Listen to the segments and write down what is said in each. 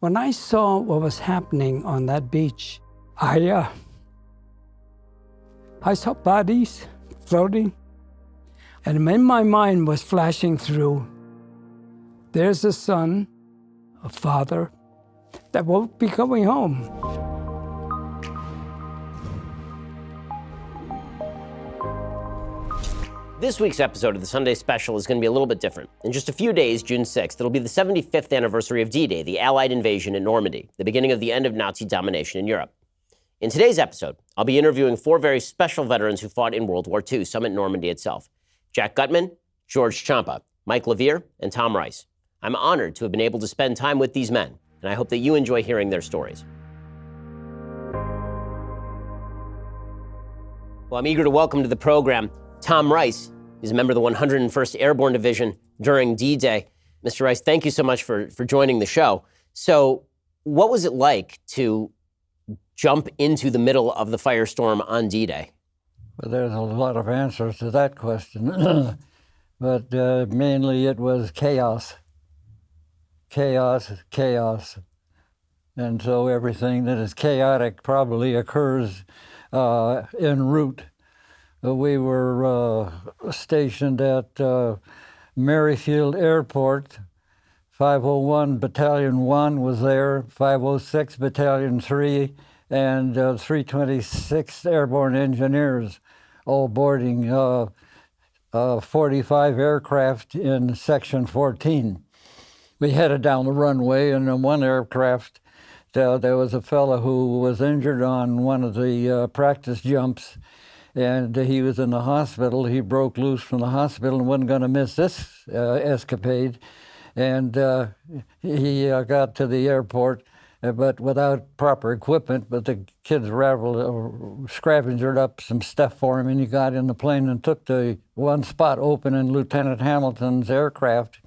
When I saw what was happening on that beach, I saw bodies floating, and in my mind was flashing through, there's a son, a father, that won't be coming home. This week's episode of the Sunday Special is going to be a little bit different. In just a few days, June 6th, it'll be the 75th anniversary of D-Day, the Allied invasion in Normandy, the beginning of the end of Nazi domination in Europe. In today's episode, I'll be interviewing four very special veterans who fought in World War II, some at Normandy itself: Jack Gutman, George Ciampa, Mike LaVere, and Tom Rice. I'm honored to have been able to spend time with these men, and I hope that you enjoy hearing their stories. Well, I'm eager to welcome to the program Tom Rice. He's a member of the 101st Airborne Division during D-Day. Mr. Rice, thank you so much for joining the show. So what was it like to jump into the middle of the firestorm on D-Day? Well, there's a lot of answers to that question, but mainly it was chaos. Chaos, chaos. And so everything that is chaotic probably occurs en route. We were stationed at Merrifield Airport. 501 Battalion 1 was there, 506 Battalion 3, and 326th Airborne Engineers, all boarding 45 aircraft in Section 14. We headed down the runway, and in one aircraft, there was a fellow who was injured on one of the practice jumps, and he was in the hospital. He broke loose from the hospital and wasn't going to miss this escapade. And he got to the airport, but without proper equipment. But the kids scavenged up some stuff for him, and he got in the plane and took the one spot open in Lieutenant Hamilton's aircraft,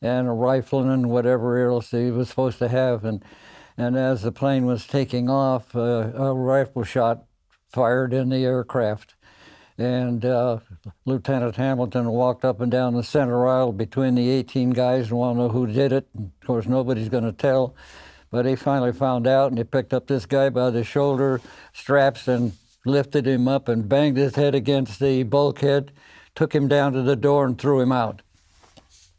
and a rifle and whatever else he was supposed to have. And as the plane was taking off, a rifle shot fired in the aircraft, and Lieutenant Hamilton walked up and down the center aisle between the 18 guys and wanted to know who did it. And of course, nobody's going to tell, but he finally found out, and he picked up this guy by the shoulder straps and lifted him up and banged his head against the bulkhead, took him down to the door and threw him out.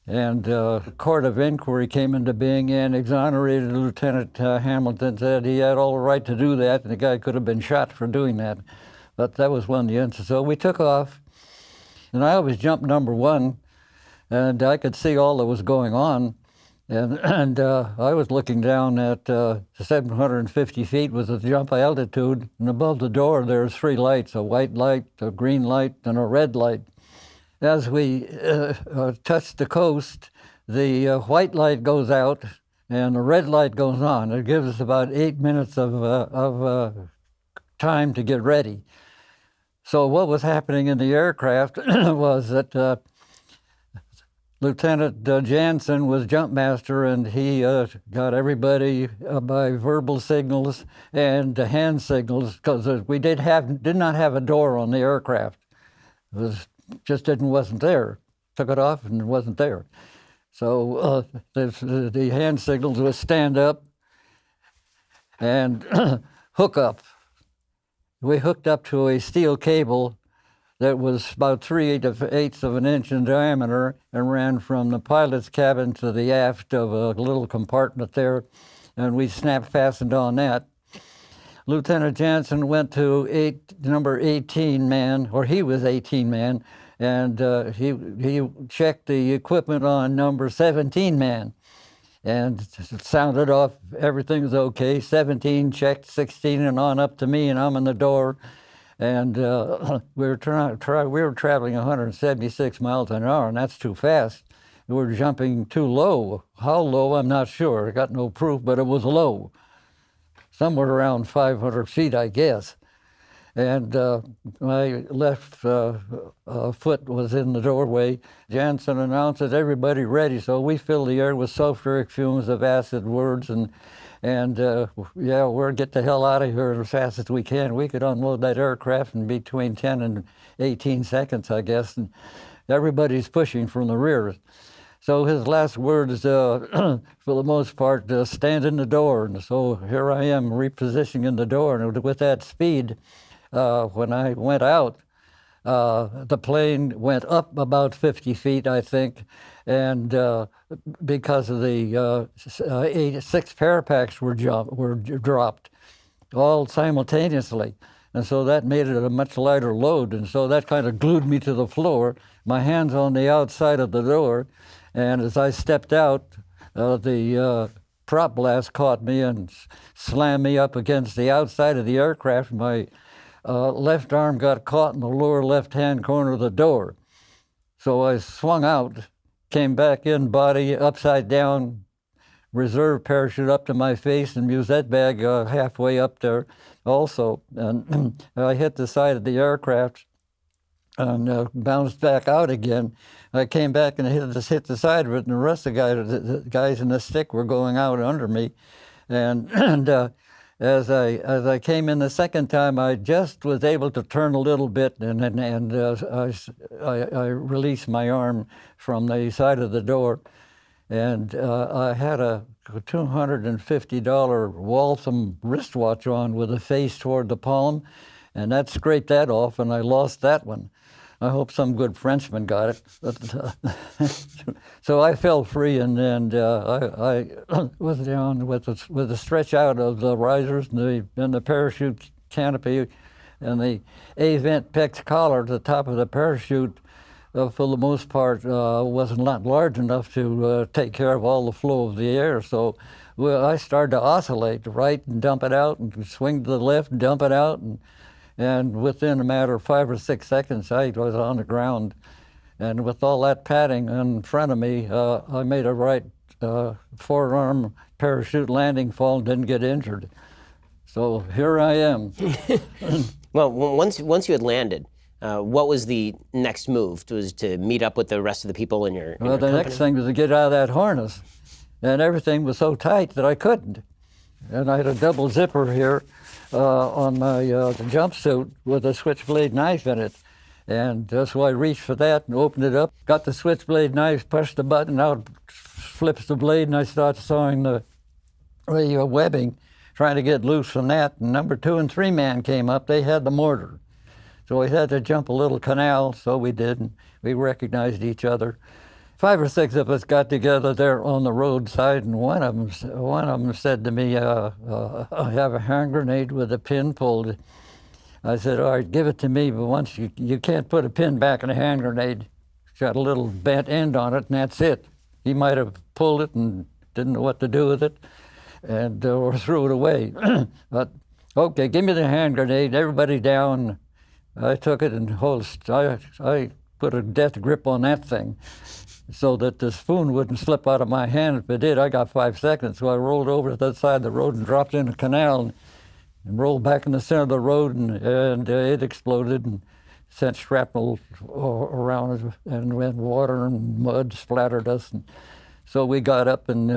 And the court of inquiry came into being and exonerated Lieutenant Hamilton, said he had all the right to do that, and the guy could have been shot for doing that. But that was one of the instances. So we took off, and I always jumped number one, and I could see all that was going on. And I was looking down at 750 feet was the jump altitude, and above the door there's three lights: a white light, a green light, and a red light. As we touch the coast, the white light goes out and the red light goes on. It gives us about 8 minutes of time to get ready. So what was happening in the aircraft was that Lieutenant Jansen was jump master, and he got everybody by verbal signals and hand signals, because we did not have a door on the aircraft. It wasn't there. Took it off and it wasn't there. So the hand signals was stand up and hook up. We hooked up to a steel cable that was about 3/8 of an inch in diameter and ran from the pilot's cabin to the aft of a little compartment there, and we snap fastened on that. Lieutenant Jansen went to number 18 man, or he was 18 man, and he checked the equipment on number 17 man, and it sounded off, everything was okay. 17 checked, 16 and on up to me, and I'm in the door, and we were traveling 176 miles an hour, and that's too fast. We were jumping too low. How low, I'm not sure. I got no proof, but it was low. Somewhere around 500 feet, I guess. And my left foot was in the doorway. Jansen announced that everybody ready, so we filled the air with sulfuric fumes of acid words, and we'll get the hell out of here as fast as we can. We could unload that aircraft in between 10 and 18 seconds, I guess, and everybody's pushing from the rear. So his last words, for the most part, stand in the door. And so here I am repositioning in the door. And with that speed, when I went out, the plane went up about 50 feet, I think, and because of the 6 parapacks were dropped, all simultaneously. And so that made it a much lighter load, and so that kind of glued me to the floor, my hands on the outside of the door, and as I stepped out, the prop blast caught me and slammed me up against the outside of the aircraft. My left arm got caught in the lower left-hand corner of the door. So I swung out, came back in, body upside down, reserve parachute up to my face, and musette bag halfway up there also. And I hit the side of the aircraft and bounced back out again. I came back and hit the side of it, and the rest of the guys in the stick were going out under me. And as I came in the second time, I just was able to turn a little bit, and I released my arm from the side of the door, and I had a $250 Waltham wristwatch on with a face toward the palm, and that scraped that off, and I lost that one. I hope some good Frenchman got it. But, so I fell free, and I was down with the stretch out of the risers and the parachute canopy, and the A-vent PEX collar at the top of the parachute, for the most part, wasn't not large enough to take care of all the flow of the air. So I started to oscillate, right and dump it out, and swing to the left, dump it out, and within a matter of 5 or 6 seconds, I was on the ground. And with all that padding in front of me, I made a right forearm parachute landing fall and didn't get injured. So here I am. Well, once you had landed, what was the next move? Was to meet up with the rest of the people in your Well, the company? next thing was to get out of that harness. And everything was so tight that I couldn't. And I had a double zipper here on my jumpsuit with a switchblade knife in it. And so I reached for that and opened it up, got the switchblade knife, pushed the button out, flips the blade, and I start sawing the webbing, trying to get loose from that. And number 2 and 3 man came up. They had the mortar. So we had to jump a little canal, so we did, and we recognized each other. 5 or 6 of us got together there on the roadside, and one of them said to me, I have a hand grenade with a pin pulled. I said, all right, give it to me, but once you can't put a pin back in a hand grenade. It's got a little bent end on it, and that's it. He might have pulled it and didn't know what to do with it, and or threw it away. But, okay, give me the hand grenade, everybody down. I took it and I put a death grip on that thing so that the spoon wouldn't slip out of my hand. If it did, I got 5 seconds. So I rolled over to that side of the road and dropped in a canal and rolled back in the center of the road, and it exploded and sent shrapnel around it, and water and mud splattered us. And so we got up, and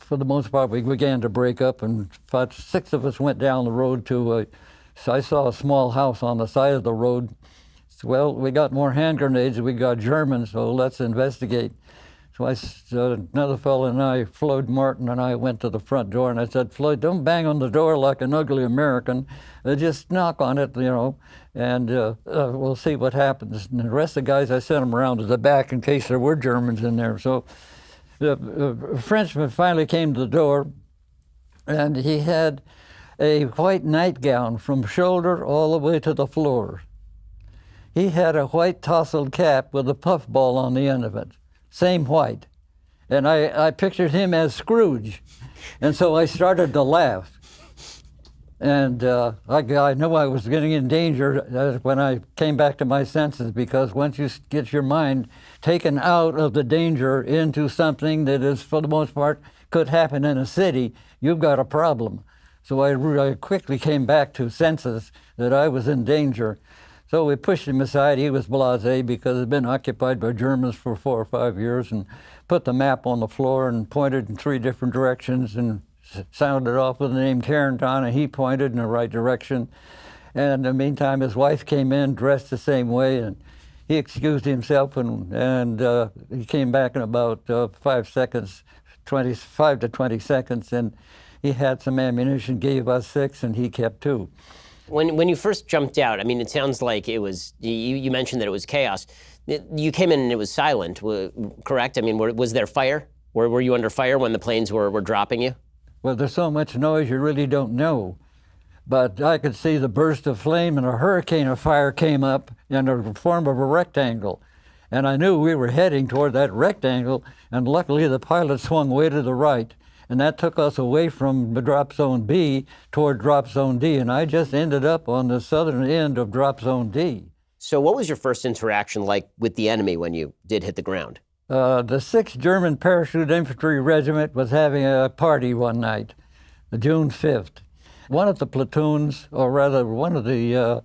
for the most part, we began to break up, and about 6 of us went down the road to so I saw a small house on the side of the road. So, well, we got more hand grenades, we got Germans, so let's investigate. So another fellow and I, Floyd Martin, and I went to the front door, and I said, Floyd, don't bang on the door like an ugly American. Just knock on it, and we'll see what happens. And the rest of the guys, I sent them around to the back in case there were Germans in there. So the Frenchman finally came to the door, and he had a white nightgown from shoulder all the way to the floor. He had a white tousled cap with a puffball on the end of it, same white. And I pictured him as Scrooge. And so I started to laugh. And I knew I was getting in danger when I came back to my senses, because once you get your mind taken out of the danger into something that is, for the most part, could happen in a city, you've got a problem. So I quickly came back to senses that I was in danger. So we pushed him aside. He was blasé because he'd been occupied by Germans for 4 or 5 years, and put the map on the floor and pointed in 3 different directions and sounded off with the name Carrington, and he pointed in the right direction. And in the meantime, his wife came in dressed the same way, and he excused himself, and he came back in about 5 seconds, 25 to 20 seconds, and he had some ammunition, gave us 6, and he kept 2. When you first jumped out, I mean, it sounds like it was, you mentioned that it was chaos. You came in and it was silent, correct? I mean, was there fire? Were you under fire when the planes were dropping you? Well, there's so much noise you really don't know. But I could see the burst of flame, and a hurricane of fire came up in the form of a rectangle. And I knew we were heading toward that rectangle, and luckily the pilot swung way to the right. And that took us away from the drop zone B toward drop zone D, and I just ended up on the southern end of drop zone D. So what was your first interaction like with the enemy when you did hit the ground? The 6th German Parachute Infantry Regiment was having a party one night, June 5th. One of the platoons, or rather one of the,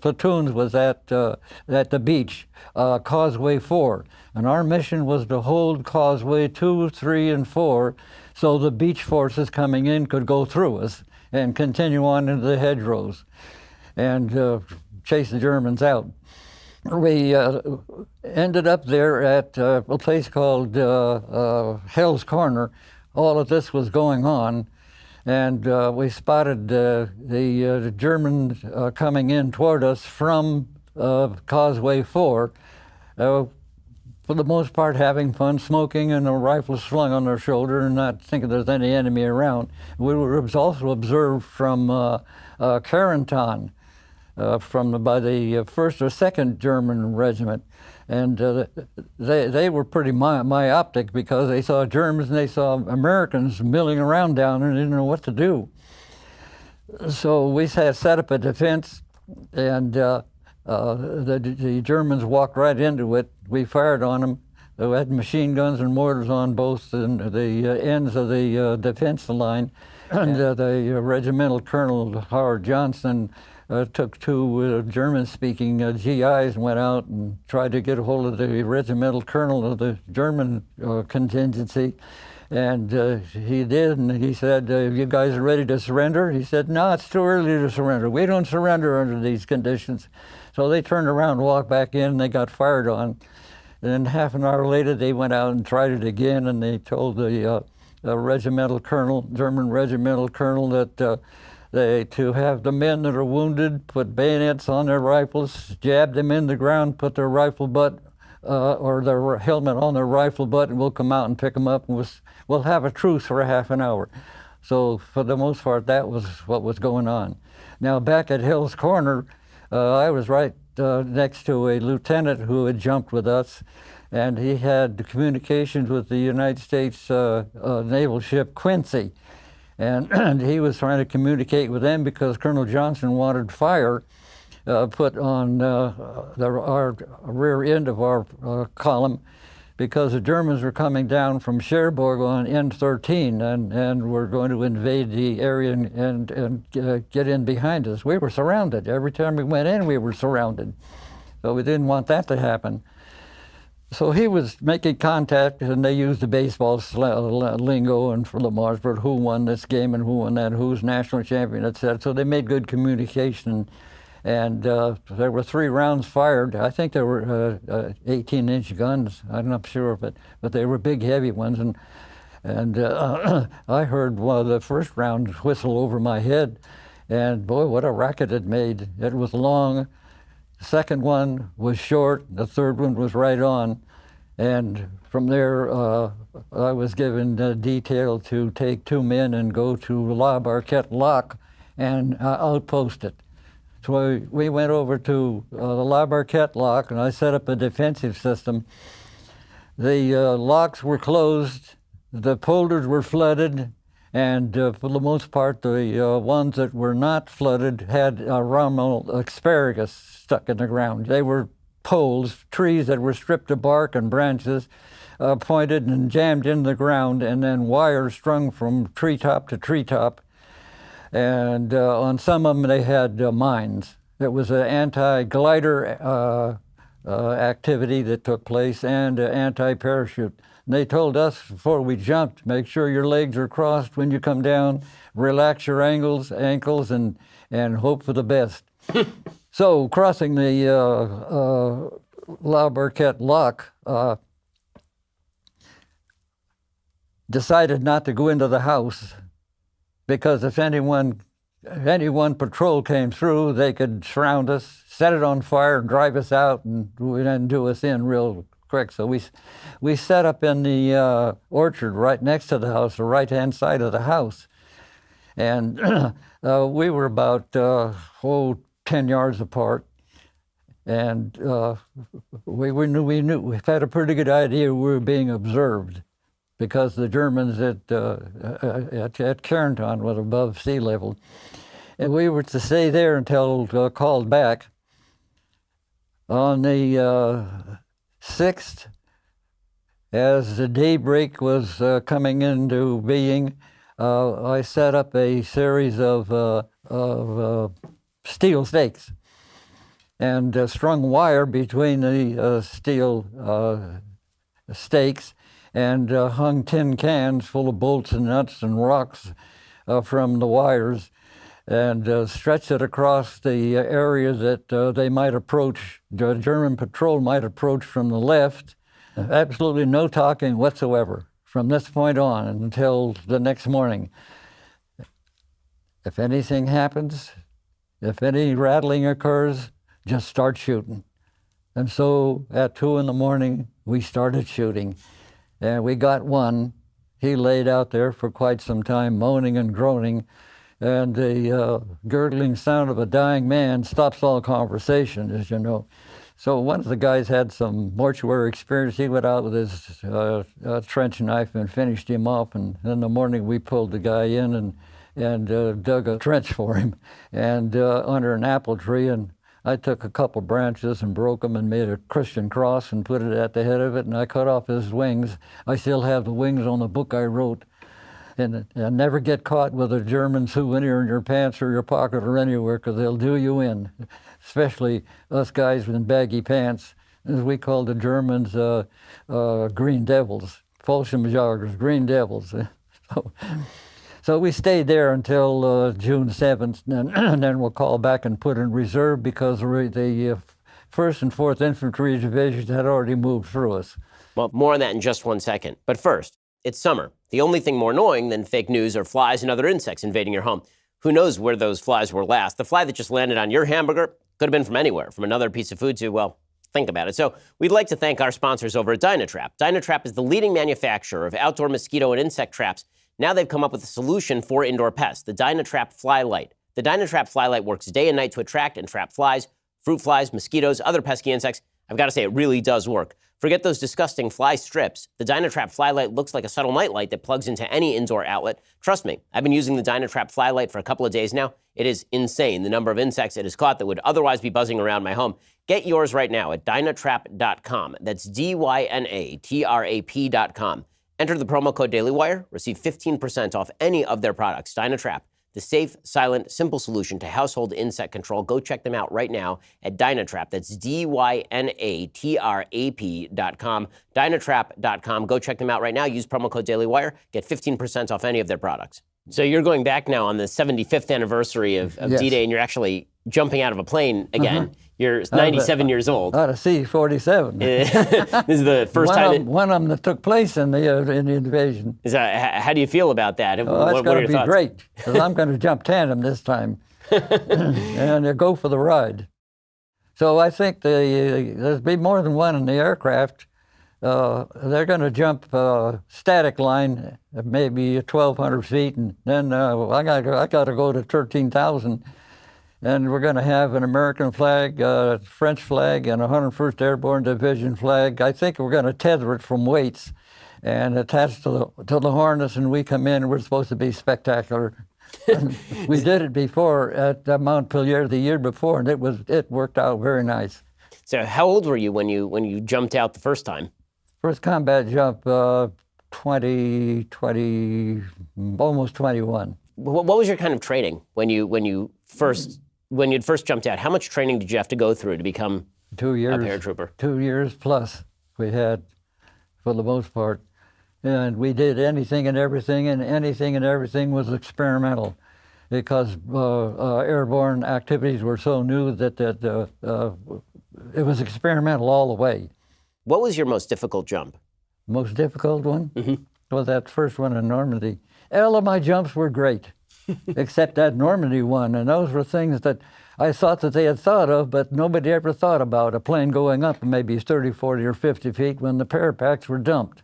platoons was at the beach, Causeway 4. And our mission was to hold Causeway 2, 3, and 4 so the beach forces coming in could go through us and continue on into the hedgerows and chase the Germans out. We ended up there at a place called Hell's Corner. All of this was going on. And we spotted the Germans coming in toward us from Causeway 4, for the most part having fun, smoking, and a rifle slung on their shoulder and not thinking there's any enemy around. We were also observed from Carentan, by the 1st or 2nd German Regiment. And they were pretty myopic because they saw Germans and they saw Americans milling around down there and didn't know what to do. So we set up a defense, and the Germans walked right into it. We fired on them. They had machine guns and mortars on both the ends of the defense line. And the regimental colonel, Howard Johnson, took 2 German-speaking GIs and went out and tried to get a hold of the regimental colonel of the German contingency. And he did, and he said, you guys are ready to surrender? He said, no, it's too early to surrender. We don't surrender under these conditions. So they turned around and walked back in, and they got fired on. And then half an hour later, they went out and tried it again, and they told the regimental colonel, German regimental colonel, that to have the men that are wounded put bayonets on their rifles, jab them in the ground, put their rifle butt or their helmet on their rifle butt, and we'll come out and pick them up, and we'll have a truce for a half an hour. So for the most part, that was what was going on. Now back at Hill's Corner, I was right next to a lieutenant who had jumped with us, and he had communications with the United States naval ship Quincy. And he was trying to communicate with them because Colonel Johnson wanted fire put on our rear end of our column, because the Germans were coming down from Cherbourg on N13 and were going to invade the area and get in behind us. We were surrounded. Every time we went in, we were surrounded. So we didn't want that to happen. So he was making contact, and they used the baseball lingo and for the Marsburg, who won this game and who won that, who's national champion, etc. So they made good communication, and there were 3 rounds fired. I think there were 18-inch guns. I'm not sure, but they were big, heavy ones. And I heard the first round whistle over my head, and boy, what a racket it made. It was long. The second one was short, the third one was right on, and from there I was given detail to take 2 men and go to La Barquette Lock and outpost it. So we went over to the La Barquette Lock, and I set up a defensive system. The locks were closed, the polders were flooded, and for the most part, the ones that were not flooded had Rommel asparagus stuck in the ground. They were poles, trees that were stripped of bark and branches, pointed and jammed in the ground, and then wires strung from treetop to treetop. And on some of them, they had mines. There was an anti-glider activity that took place and anti-parachute. And they told us before we jumped, make sure your legs are crossed when you come down, relax your ankles, and hope for the best. So crossing the La Burquette Lock, decided not to go into the house because if any one patrol came through, they could surround us, set it on fire, and drive us out, and then do us in real quick. So we set up in the orchard right next to the house, the right-hand side of the house, and we were about 10 yards apart, and we knew we had a pretty good idea we were being observed, because the Germans at Carenton was above sea level. And we were to stay there until called back. On the 6th, as the daybreak was coming into being, I set up a series of steel stakes and strung wire between the steel stakes, and hung tin cans full of bolts and nuts and rocks from the wires, and stretched it across the area that they might approach, the German patrol might approach from the left. Absolutely no talking whatsoever from this point on until the next morning. If anything happens, if any rattling occurs, just start shooting. And so at 2 in the morning, we started shooting. And we got one. He laid out there for quite some time, moaning and groaning, and the gurgling sound of a dying man stops all conversation, as you know. So one of the guys had some mortuary experience. He went out with his trench knife and finished him off, and in the morning we pulled the guy in and dug a trench for him, and under an apple tree, and I took a couple branches and broke them and made a Christian cross and put it at the head of it, and I cut off his wings. I still have the wings on the book I wrote. And never get caught with a German souvenir in your pants or your pocket or anywhere, because they'll do you in, especially us guys in baggy pants. As we called the Germans, green devils, Fallschirmjägers, green devils. So we stayed there until June 7th, and then we'll call back and put in reserve because the 1st and 4th Infantry Divisions had already moved through us. Well, more on that in just 1 second. But first, it's summer. The only thing more annoying than fake news are flies and other insects invading your home. Who knows where those flies were last? The fly that just landed on your hamburger could have been from anywhere, from another piece of food to, well, think about it. So we'd like to thank our sponsors over at Dynatrap. Dynatrap is the leading manufacturer of outdoor mosquito and insect traps. Now they've come up with a solution for indoor pests, the Dynatrap Fly Light. The Dynatrap Fly Light works day and night to attract and trap flies, fruit flies, mosquitoes, other pesky insects. I've got to say, it really does work. Forget those disgusting fly strips. The Dynatrap Fly Light looks like a subtle night light that plugs into any indoor outlet. Trust me, I've been using the Dynatrap Fly Light for a couple of days now. It is insane, the number of insects it has caught that would otherwise be buzzing around my home. Get yours right now at dynatrap.com. That's DYNATRAP.com. Enter the promo code DailyWire, receive 15% off any of their products. Dynatrap, the safe, silent, simple solution to household insect control. Go check them out right now at Dynatrap. That's DYNATRAP.com. Dynatrap.com. Go check them out right now. Use promo code DailyWire. Get 15% off any of their products. So you're going back now on the 75th anniversary of yes. D-Day, and you're actually jumping out of a plane again. You're 97 years old. Out of C-47. This is the first time. One of them that took place in the invasion. How do you feel about that? It's going to be great, because I'm going to jump tandem this time and go for the ride. So I think there's be more than one in the aircraft. They're going to jump static line at maybe 1,200 feet, and then I got to go to 13,000. And we're going to have an American flag, French flag, and a 101st Airborne Division flag. I think we're going to tether it from weights and attach to the harness, and we come in, and we're supposed to be spectacular. We did it before at Montpellier the year before, and it worked out very nice. So how old were you when you jumped out the first time? First combat jump, 20, almost 21. What was your kind of training when you'd first jumped out? How much training did you have to go through to become 2 years, a paratrooper? 2 years plus we had, for the most part. And we did anything and everything was experimental. because airborne activities were so new that it was experimental all the way. What was your most difficult jump? Most difficult one? Was that first one in Normandy. All of my jumps were great, except that Normandy one, and those were things that I thought that they had thought of, but nobody ever thought about. A plane going up maybe 30, 40, or 50 feet when the parapacks were dumped.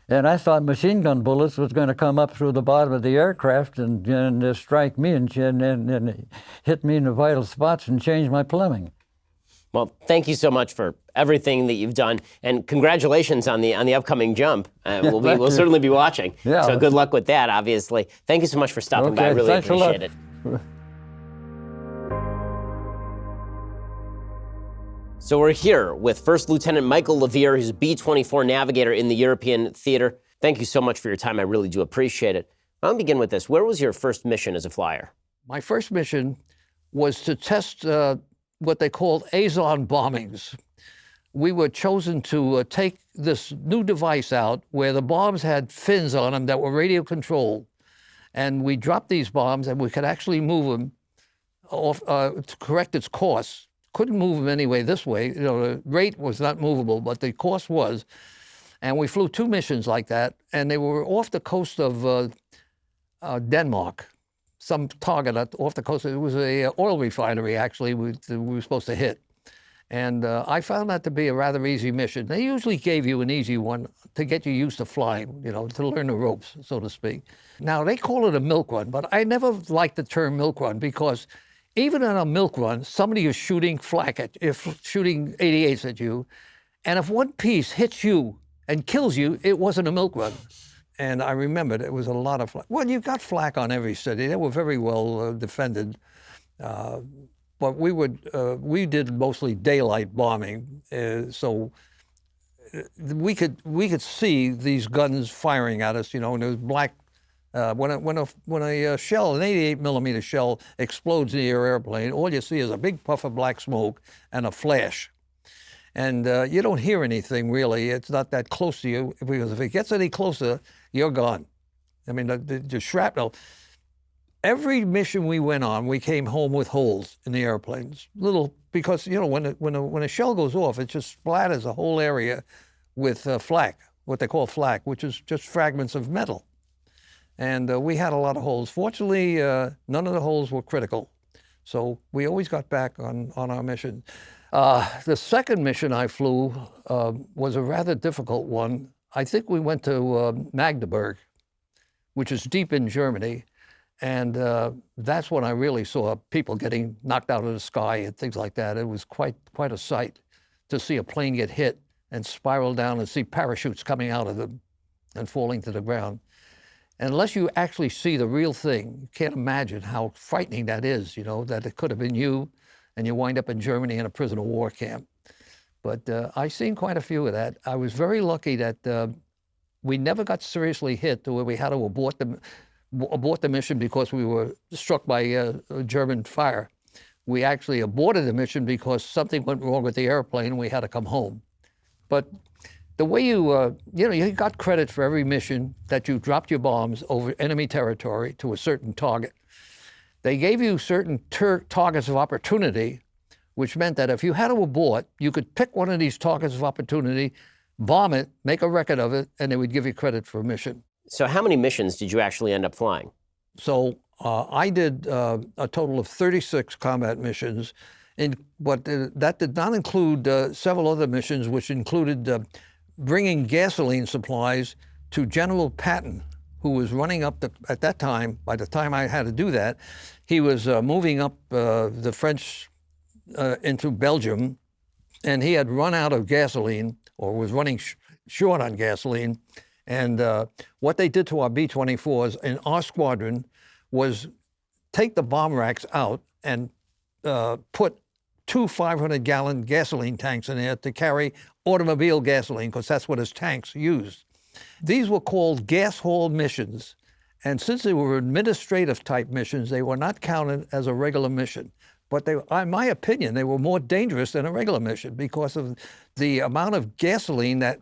And I thought machine gun bullets was going to come up through the bottom of the aircraft and strike me and hit me in the vital spots and change my plumbing. Well, thank you so much for everything that you've done, and congratulations on the upcoming jump. We'll certainly be watching. Yeah. So good luck with that, obviously. Thank you so much for stopping by. I really appreciate it. So we're here with First Lieutenant Michael LaVere, who's a B-24 Navigator in the European theater. Thank you so much for your time. I really do appreciate it. I'll begin with this. Where was your first mission as a flyer? My first mission was to test what they called Azon bombings. We were chosen to take this new device out where the bombs had fins on them that were radio controlled. And we dropped these bombs and we could actually move them off, to correct its course. Couldn't move them anyway this way. The rate was not movable, but the course was. And we flew 2 missions like that, and they were off the coast of Denmark, some target off the coast. It was an oil refinery, actually, we were supposed to hit. And I found that to be a rather easy mission. They usually gave you an easy one to get you used to flying, to learn the ropes, so to speak. Now, they call it a milk run, but I never liked the term milk run because even in a milk run, somebody is shooting flak at you, shooting 88s at you, and if one piece hits you and kills you, it wasn't a milk run. And I remembered it was a lot of flak. Well, you got flak on every city. They were very well defended. But we did mostly daylight bombing, so we could see these guns firing at us, and it was black. When a shell, an 88 millimeter shell, explodes in your airplane, all you see is a big puff of black smoke and a flash. And you don't hear anything really. It's not that close to you, because if it gets any closer, you're gone. I mean, the shrapnel. Every mission we went on, we came home with holes in the airplanes. Because when a shell goes off, it just splatters the whole area with flak, what they call flak, which is just fragments of metal. And we had a lot of holes. Fortunately, none of the holes were critical. So we always got back on our mission. The second mission I flew was a rather difficult one. I think we went to Magdeburg, which is deep in Germany. And that's when I really saw people getting knocked out of the sky and things like that. It was quite a sight to see a plane get hit and spiral down and see parachutes coming out of them and falling to the ground. And unless you actually see the real thing, you can't imagine how frightening that is, that it could have been you and you wind up in Germany in a prisoner of war camp. But I've seen quite a few of that. I was very lucky that we never got seriously hit to where we had to abort the mission because we were struck by German fire. We actually aborted the mission because something went wrong with the airplane and we had to come home. But the way you got credit for every mission that you dropped your bombs over enemy territory to a certain target. They gave you certain targets of opportunity, which meant that if you had to abort, you could pick one of these targets of opportunity, bomb it, make a record of it, and they would give you credit for a mission. So how many missions did you actually end up flying? So I did a total of 36 combat missions, but that did not include several other missions, which included bringing gasoline supplies to General Patton, who was running up at that time, by the time I had to do that, he was moving up the French into Belgium, and he had run out of gasoline, or was running short on gasoline. And what they did to our B-24s in our squadron was take the bomb racks out and put 2 500-gallon gasoline tanks in there to carry automobile gasoline, because that's what his tanks used. These were called gas haul missions. And since they were administrative type missions, they were not counted as a regular mission. But they, in my opinion, they were more dangerous than a regular mission because of the amount of gasoline that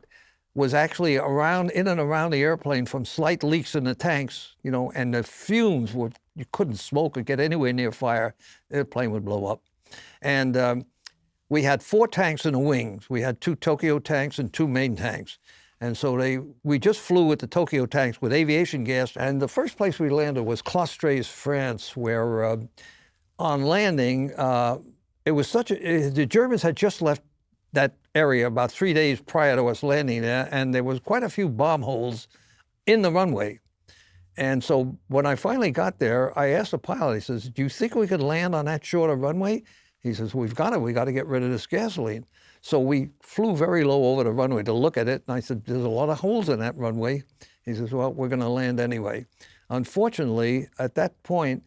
was actually in and around the airplane from slight leaks in the tanks, and the fumes were you couldn't smoke or get anywhere near fire, the plane would blow up. And we had 4 tanks in the wings. We had 2 Tokyo tanks and 2 main tanks. And so we just flew with the Tokyo tanks with aviation gas. And the first place we landed was Clostrez, France, where on landing, it was the Germans had just left that area about 3 days prior to us landing there, and there was quite a few bomb holes in the runway. And so when I finally got there, I asked the pilot, he says, do you think we could land on that shorter runway? He says, we got to get rid of this gasoline. So we flew very low over the runway to look at it, and I said, there's a lot of holes in that runway. He says, well, we're going to land anyway. Unfortunately, at that point,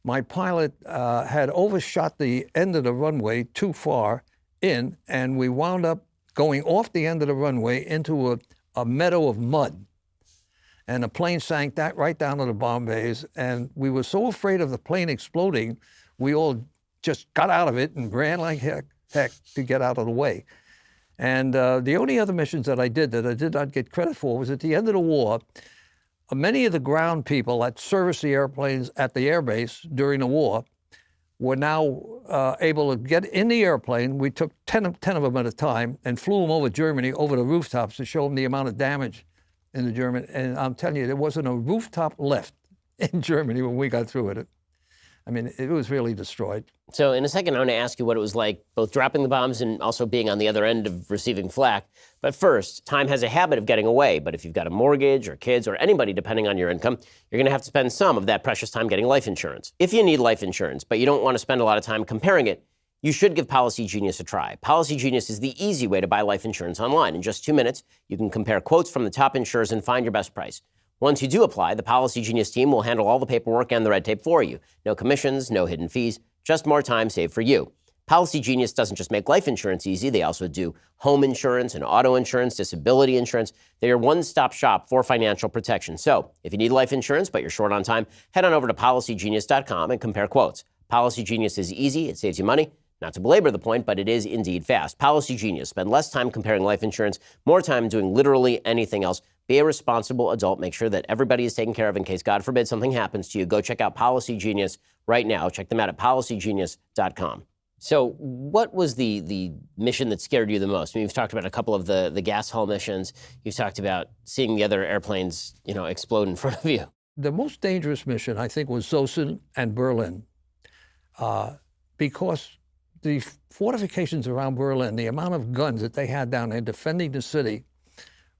my pilot had overshot the end of the runway too far in, and we wound up going off the end of the runway into a meadow of mud. And the plane sank right down to the bomb bays, and we were so afraid of the plane exploding, we all just got out of it and ran like heck to get out of the way. And the only other missions that I did not get credit for was at the end of the war. Many of the ground people that serviced the airplanes at the airbase during the war were now able to get in the airplane. We took 10 of them at a time and flew them over Germany, over the rooftops, to show them the amount of damage in the German. And I'm telling you, there wasn't a rooftop left in Germany when we got through with it. I mean, it was really destroyed. So in a second, I want to ask you what it was like, both dropping the bombs and also being on the other end of receiving flak. But first, time has a habit of getting away. But if you've got a mortgage or kids or anybody, depending on your income, you're going to have to spend some of that precious time getting life insurance. If you need life insurance, but you don't want to spend a lot of time comparing it, you should give Policy Genius a try. Policy Genius is the easy way to buy life insurance online. In just 2 minutes, you can compare quotes from the top insurers and find your best price. Once you do apply, the Policy Genius team will handle all the paperwork and the red tape for you. No commissions, no hidden fees, just more time saved for you. Policy Genius doesn't just make life insurance easy. They also do home insurance and auto insurance, disability insurance. They're your one-stop shop for financial protection. So if you need life insurance but you're short on time, head on over to PolicyGenius.com and compare quotes. Policy Genius is easy. It saves you money. Not to belabor the point, but it is indeed fast. Policy Genius. Spend less time comparing life insurance, more time doing literally anything else. Be a responsible adult. Make sure that everybody is taken care of in case, God forbid, something happens to you. Go check out Policy Genius right now. Check them out at PolicyGenius.com. So what was the mission that scared you the most? I mean, you've talked about a couple of the gas hull missions. You've talked about seeing the other airplanes, explode in front of you. The most dangerous mission, I think, was Zossen and Berlin, because the fortifications around Berlin, the amount of guns that they had down there defending the city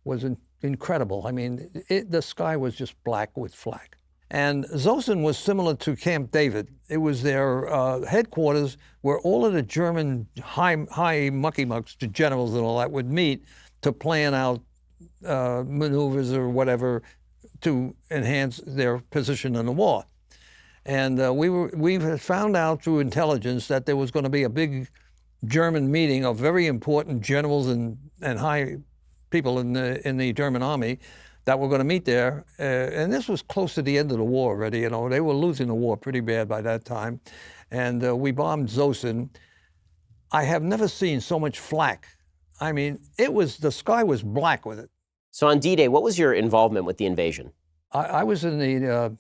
was incredible. I mean, the sky was just black with flak. And Zossen was similar to Camp David. It was their headquarters where all of the German high mucky-mucks, the generals and all that, would meet to plan out maneuvers or whatever to enhance their position in the war. And we had found out through intelligence that there was going to be a big German meeting of very important generals and high people in the German army that were going to meet there. And this was close to the end of the war already. They were losing the war pretty bad by that time. And we bombed Zossen. I have never seen so much flak. I mean, the sky was black with it. So on D-Day, what was your involvement with the invasion? I was in the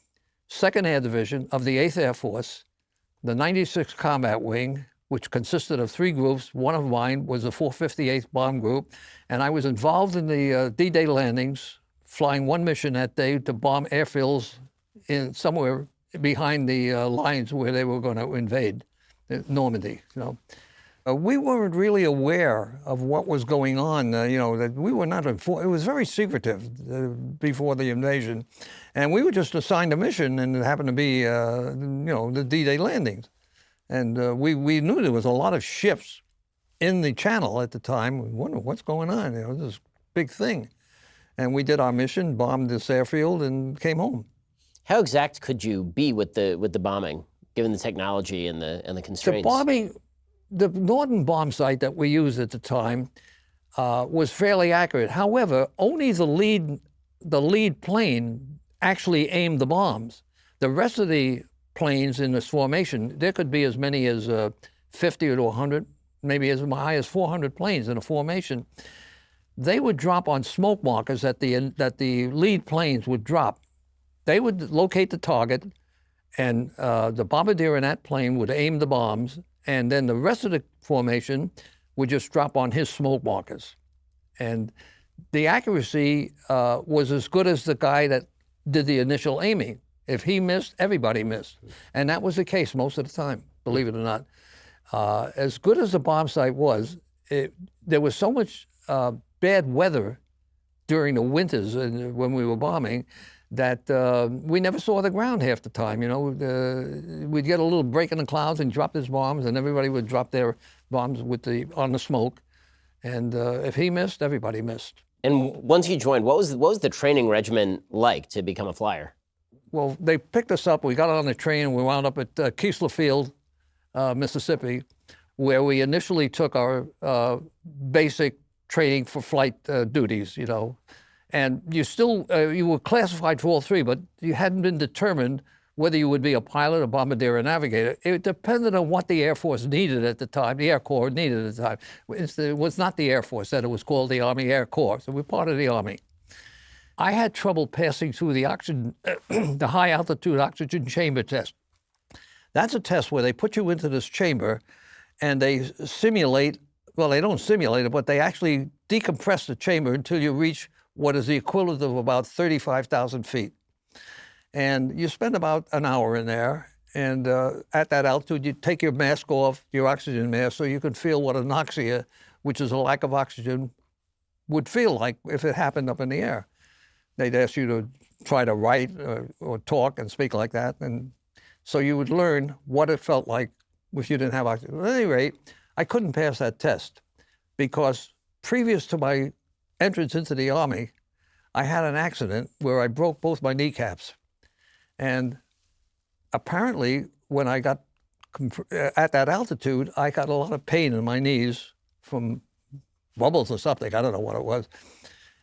2nd Air Division of the 8th Air Force, the 96th Combat Wing, which consisted of 3 groups. One of mine was the 458th Bomb Group, and I was involved in the D-Day landings, flying one mission that day to bomb airfields in somewhere behind the lines where they were going to invade Normandy. We weren't really aware of what was going on. That we were not informed. It was very secretive before the invasion, and we were just assigned a mission, and it happened to be, the D-Day landings. And we knew there was a lot of ships in the channel at the time. We wondered what's going on. This big thing, and we did our mission, bombed this airfield, and came home. How exact could you be with the bombing, given the technology and the constraints? The bombing. The Norden bomb site that we used at the time was fairly accurate. However, only the lead plane actually aimed the bombs. The rest of the planes in this formation, there could be as many as 50 to 100, maybe as high as 400 planes in a formation. They would drop on smoke markers that the lead planes would drop. They would locate the target, And the bombardier in that plane would aim the bombs, and then the rest of the formation would just drop on his smoke markers. And the accuracy was as good as the guy that did the initial aiming. If he missed, everybody missed. And that was the case most of the time, believe it or not. As good as the bomb sight was, there was so much bad weather during the winters when we were bombing that we never saw the ground half the time. You know, we'd get a little break in the clouds and drop his bombs, and everybody would drop their bombs on the smoke. And if he missed, everybody missed. And once you joined, what was the training regimen like to become a flyer? Well, they picked us up. We got on the train, and we wound up at Keesler Field, Mississippi, where we initially took our basic training for flight duties, you know. And you were classified for all three, but you hadn't been determined whether you would be a pilot, a bombardier, or navigator. It depended on what the Air Force needed at the time, the Air Corps needed at the time. It was not the Air Force, that it was called the Army Air Corps, so we're part of the Army. I had trouble passing through the oxygen, the high altitude oxygen chamber test. That's a test where they put you into this chamber and they simulate, well, they don't simulate it, but they actually decompress the chamber until you reach what is the equivalent of about 35,000 feet. And you spend about an hour in there, and at that altitude, you take your mask off, your oxygen mask, so you can feel what anoxia, which is a lack of oxygen, would feel like if it happened up in the air. They'd ask you to try to write or talk and speak like that, and so you would learn what it felt like if you didn't have oxygen. At any rate, I couldn't pass that test because previous to my entrance into the Army, I had an accident where I broke both my kneecaps. And apparently, when I got at that altitude, I got a lot of pain in my knees from bubbles or something. I don't know what it was.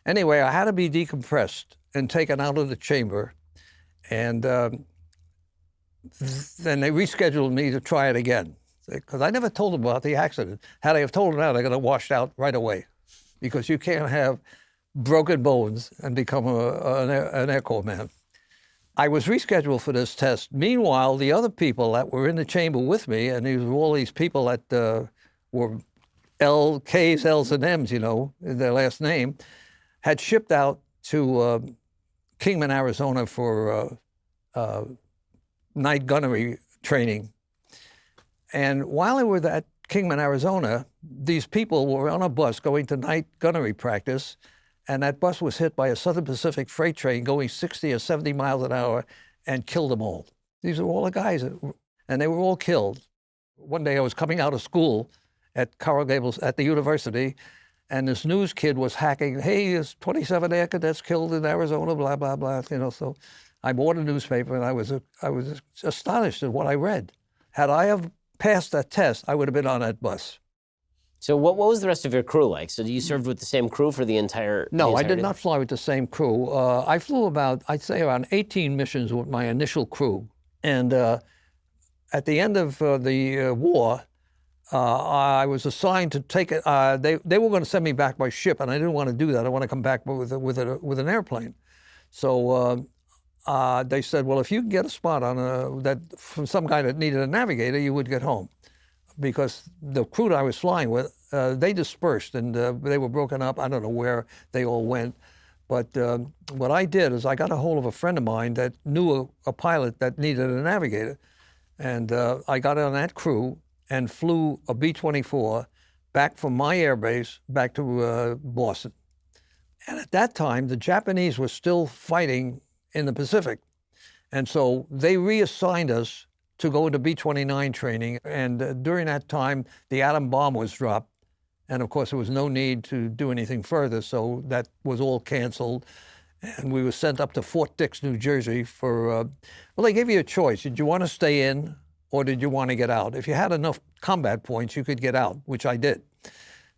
Anyway, I had to be decompressed and taken out of the chamber. And then they rescheduled me to try it again because I never told them about the accident. Had I have told them that, I got washed out right away because you can't have broken bones and become an Air Corps man. I was rescheduled for this test. Meanwhile, the other people that were in the chamber with me, and these were all these people that were K's, L's, and M's, you know, in their last name, had shipped out to Kingman, Arizona for night gunnery training. And while they were at Kingman, Arizona, these people were on a bus going to night gunnery practice, and that bus was hit by a Southern Pacific freight train going 60 or 70 miles an hour and killed them all. These are all the guys, and they were all killed. One day I was coming out of school at Coral Gables at the university, and this news kid was hacking, hey, there's 27 air cadets killed in Arizona, blah, blah, blah, you know. So I bought a newspaper, and I was astonished at what I read. Had I have passed that test, I would have been on that bus. So what was the rest of your crew like? So you served with the same crew for the entire No, I did not fly with the same crew. I flew I'd say around 18 missions with my initial crew. And at the end of the war, I was assigned to take it. They were going to send me back by ship, and I didn't want to do that. I want to come back with an airplane. So they said, well, if you can get a spot on that from some guy that needed a navigator, you would get home. Because the crew that I was flying with, they dispersed and they were broken up. I don't know where they all went. But what I did is I got a hold of a friend of mine that knew a pilot that needed a navigator. And I got on that crew and flew a B-24 back from my air base back to Boston. And at that time, the Japanese were still fighting in the Pacific. And so they reassigned us to go into B-29 training. And during that time, the atom bomb was dropped. And of course, there was no need to do anything further, so that was all canceled. And we were sent up to Fort Dix, New Jersey for, well, they gave you a choice. Did you want to stay in or did you want to get out? If you had enough combat points, you could get out, which I did.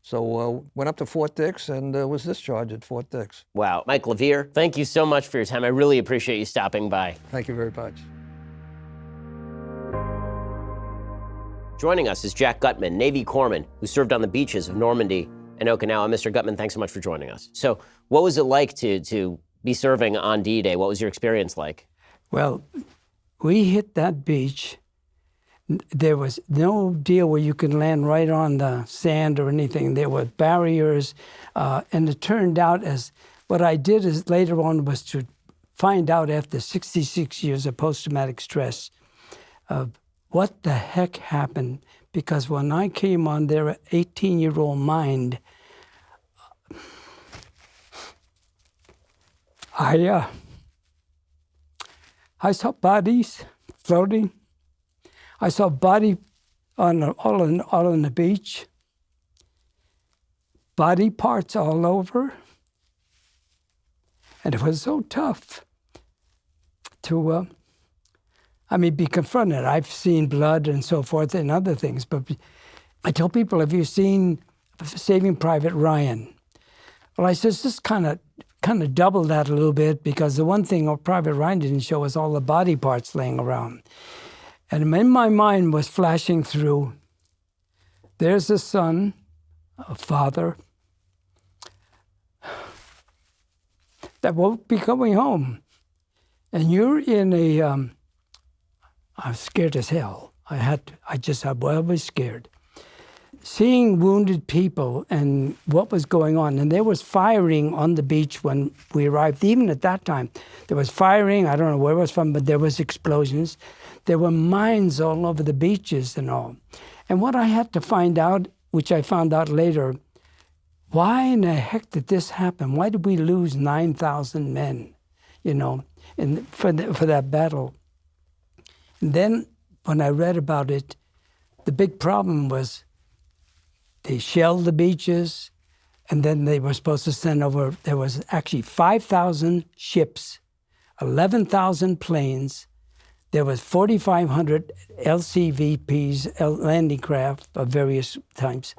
So went up to Fort Dix and was discharged at Fort Dix. Wow. Mike LaVere, thank you so much for your time. I really appreciate you stopping by. Thank you very much. Joining us is Jack Gutman, Navy corpsman, who served on the beaches of Normandy and Okinawa. Mr. Gutman, thanks so much for joining us. So what was it like to be serving on D-Day? What was your experience like? Well, we hit that beach. There was no deal where you could land right on the sand or anything. There were barriers, and it turned out as what I did is later on was to find out after 66 years of post-traumatic stress of what the heck happened. Because when I came on their 18-year-old mind, I saw bodies floating. I saw body all on the beach, body parts all over, and it was so tough to, be confronted. I've seen blood and so forth and other things, but I tell people, have you seen Saving Private Ryan? Well, I says, just kind of double that a little bit, because the one thing Private Ryan didn't show was all the body parts laying around. And in my mind was flashing through, there's a son, a father, that won't be coming home. And you're in a, I was scared as hell. I was scared. Seeing wounded people and what was going on, and there was firing on the beach when we arrived. Even at that time, there was firing. I don't know where it was from, but there was explosions. There were mines all over the beaches and all. And what I had to find out, which I found out later, why in the heck did this happen? Why did we lose 9,000 men, for that battle? And then when I read about it, the big problem was they shelled the beaches, and then they were supposed to send over, there was actually 5,000 ships, 11,000 planes, there was 4,500 LCVPs, landing craft of various types,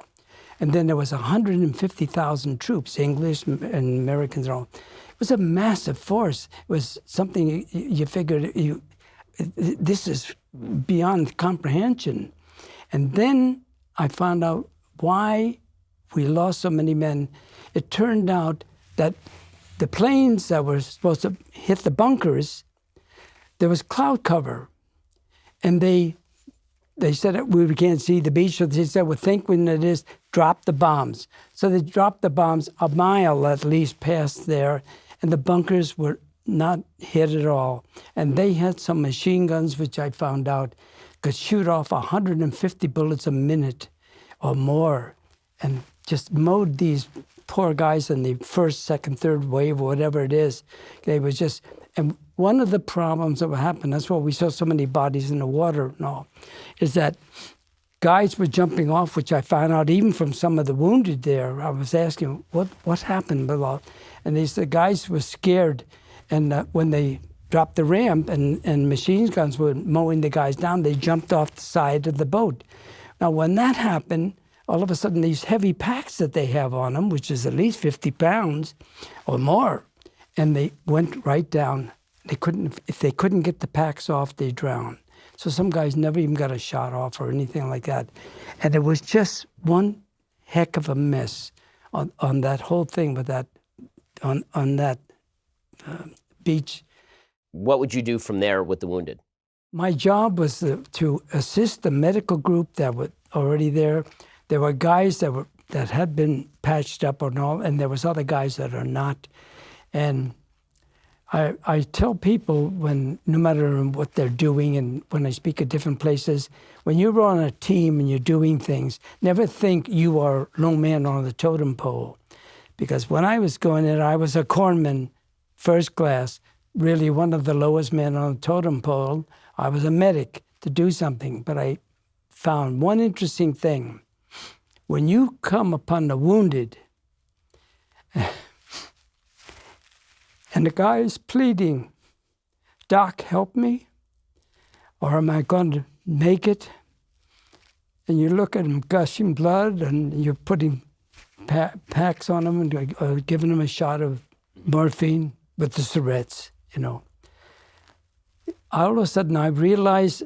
and then there was 150,000 troops, English and Americans and all. It was a massive force. It was something you figured, this is beyond comprehension. And then I found out why we lost so many men. It turned out that the planes that were supposed to hit the bunkers, there was cloud cover. And they said that we can't see the beach, so they said, well, think when it is, drop the bombs. So they dropped the bombs a mile at least past there, and the bunkers were not hit at all. And they had some machine guns, which I found out could shoot off 150 bullets a minute or more, and just mowed these poor guys in the first, second, third wave, or whatever it is. They was just, and one of the problems that would happen, that's why we saw so many bodies in the water and all, is that guys were jumping off, which I found out even from some of the wounded there. I was asking, what happened? And the guys were scared, and when they dropped the ramp and machine guns were mowing the guys down, they jumped off the side of the boat. Now, when that happened, all of a sudden these heavy packs that they have on them, which is at least 50 pounds or more, and they went right down. If they couldn't get the packs off, they drowned. So some guys never even got a shot off or anything like that. And it was just one heck of a mess on that whole thing with that, on that beach. What would you do from there with the wounded? My job was to assist the medical group that were already there. There were guys that had been patched up or all, and there was other guys that are not. And I tell people, no matter what they're doing, and when I speak at different places, when you're on a team and you're doing things, never think you are lone man on the totem pole. Because when I was going in, I was a corpsman, first class, really one of the lowest men on the totem pole. I was a medic to do something, but I found one interesting thing. When you come upon the wounded, and the guy is pleading, Doc, help me, or am I going to make it? And you look at him gushing blood, and you're putting packs on him and giving him a shot of morphine with the syringe, All of a sudden, I realized,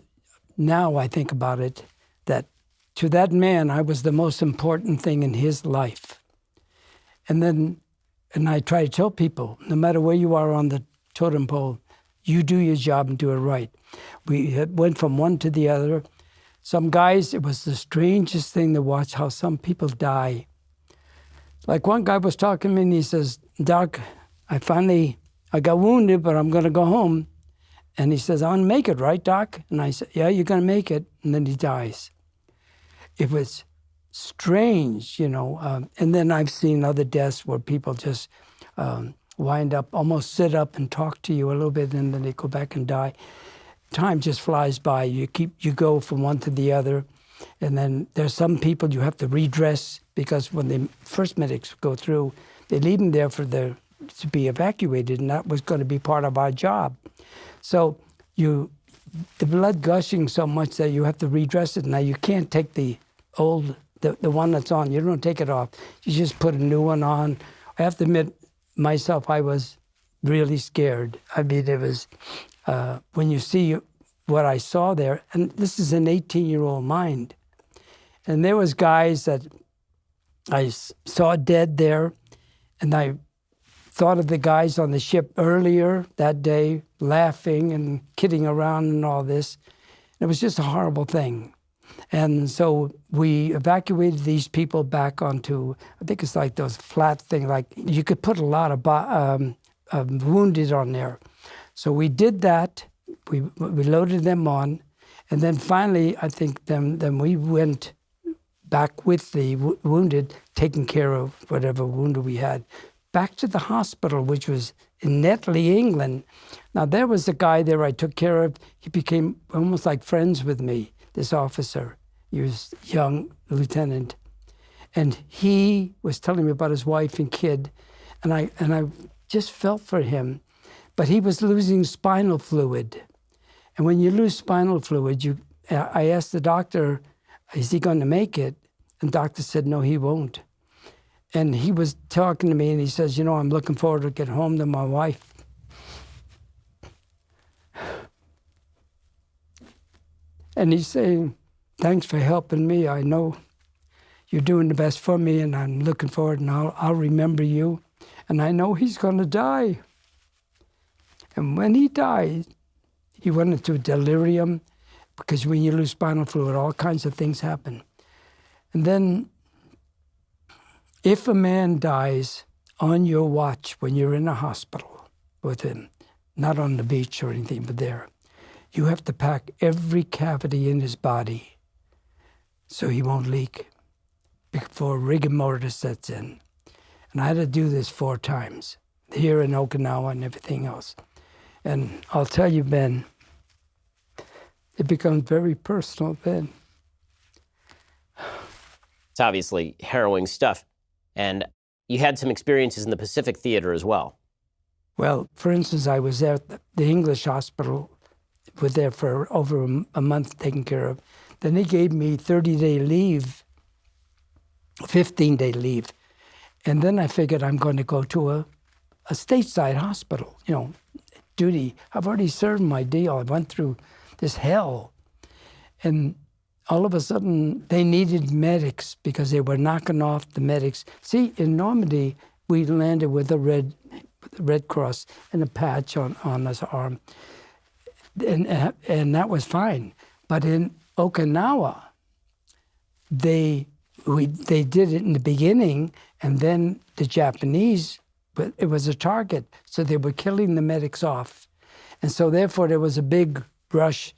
now I think about it, that to that man, I was the most important thing in his life. And I try to tell people, no matter where you are on the totem pole, you do your job and do it right. went from one to the other. Some guys, it was the strangest thing to watch how some people die. Like one guy was talking to me and he says, Doc, I got wounded, but I'm going to go home. And he says, I'm going to make it, right, Doc? And I said, yeah, you're going to make it. And then he dies. It was strange, you know. And then I've seen other deaths where people just wind up, almost sit up and talk to you a little bit, and then they go back and die. Time just flies by. You go from one to the other. And then there's some people you have to redress, because when the first medics go through, they leave them there to be evacuated, and that was going to be part of our job. So the blood gushing so much that you have to redress it. Now you can't take the one that's on. You don't take it off. You just put a new one on. I have to admit, myself, I was really scared. I mean, it was, when you see what I saw there, and this is an 18-year-old mind. And there was guys that I saw dead there, and I thought of the guys on the ship earlier that day, laughing and kidding around and all this. It was just a horrible thing. And so we evacuated these people back onto, I think it's like those flat things, like you could put a lot of wounded on there. So we did that. We loaded them on. And then finally, I think then we went back with the wounded, taking care of whatever wounded we had, back to the hospital, which was in Netley, England. Now, there was a guy there I took care of. He became almost like friends with me, this officer. He was a young lieutenant. And he was telling me about his wife and kid, and I just felt for him. But he was losing spinal fluid. And when you lose spinal fluid, I asked the doctor, is he going to make it? And the doctor said, no, he won't. And he was talking to me, and he says, you know, I'm looking forward to get home to my wife. And he's saying, thanks for helping me. I know you're doing the best for me, and I'm looking forward, and I'll remember you. And I know he's going to die. And when he died, he went into delirium, because when you lose spinal fluid, all kinds of things happen. And then, if a man dies on your watch when you're in a hospital with him, not on the beach or anything, but there, you have to pack every cavity in his body so he won't leak before rigor mortis sets in. And I had to do this 4 times, here in Okinawa and everything else. And I'll tell you, Ben, it becomes very personal then. It's obviously harrowing stuff. And you had some experiences in the Pacific Theater as well. Well, for instance, I was there at the English hospital, was there for over a month taken care of. Then they gave me 30-day leave, 15-day leave. And then I figured I'm going to go to a stateside hospital, you know, duty. I've already served my deal. I went through this hell. And all of a sudden, they needed medics because they were knocking off the medics. See, in Normandy, we landed with a Red Cross and a patch on his arm, and that was fine. But in Okinawa, they did it in the beginning, and then the Japanese, but it was a target, so they were killing the medics off, and so therefore there was a big rush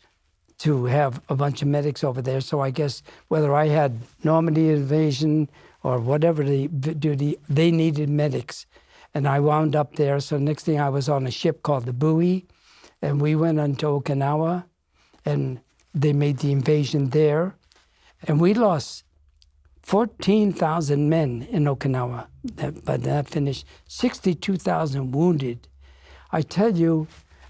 to have a bunch of medics over there. So I guess whether I had Normandy invasion or whatever the duty, they needed medics. And I wound up there. So next thing I was on a ship called the WWII, and we went into Okinawa, and they made the invasion there. And we lost 14,000 men in Okinawa. By that finished, 62,000 wounded. I tell you,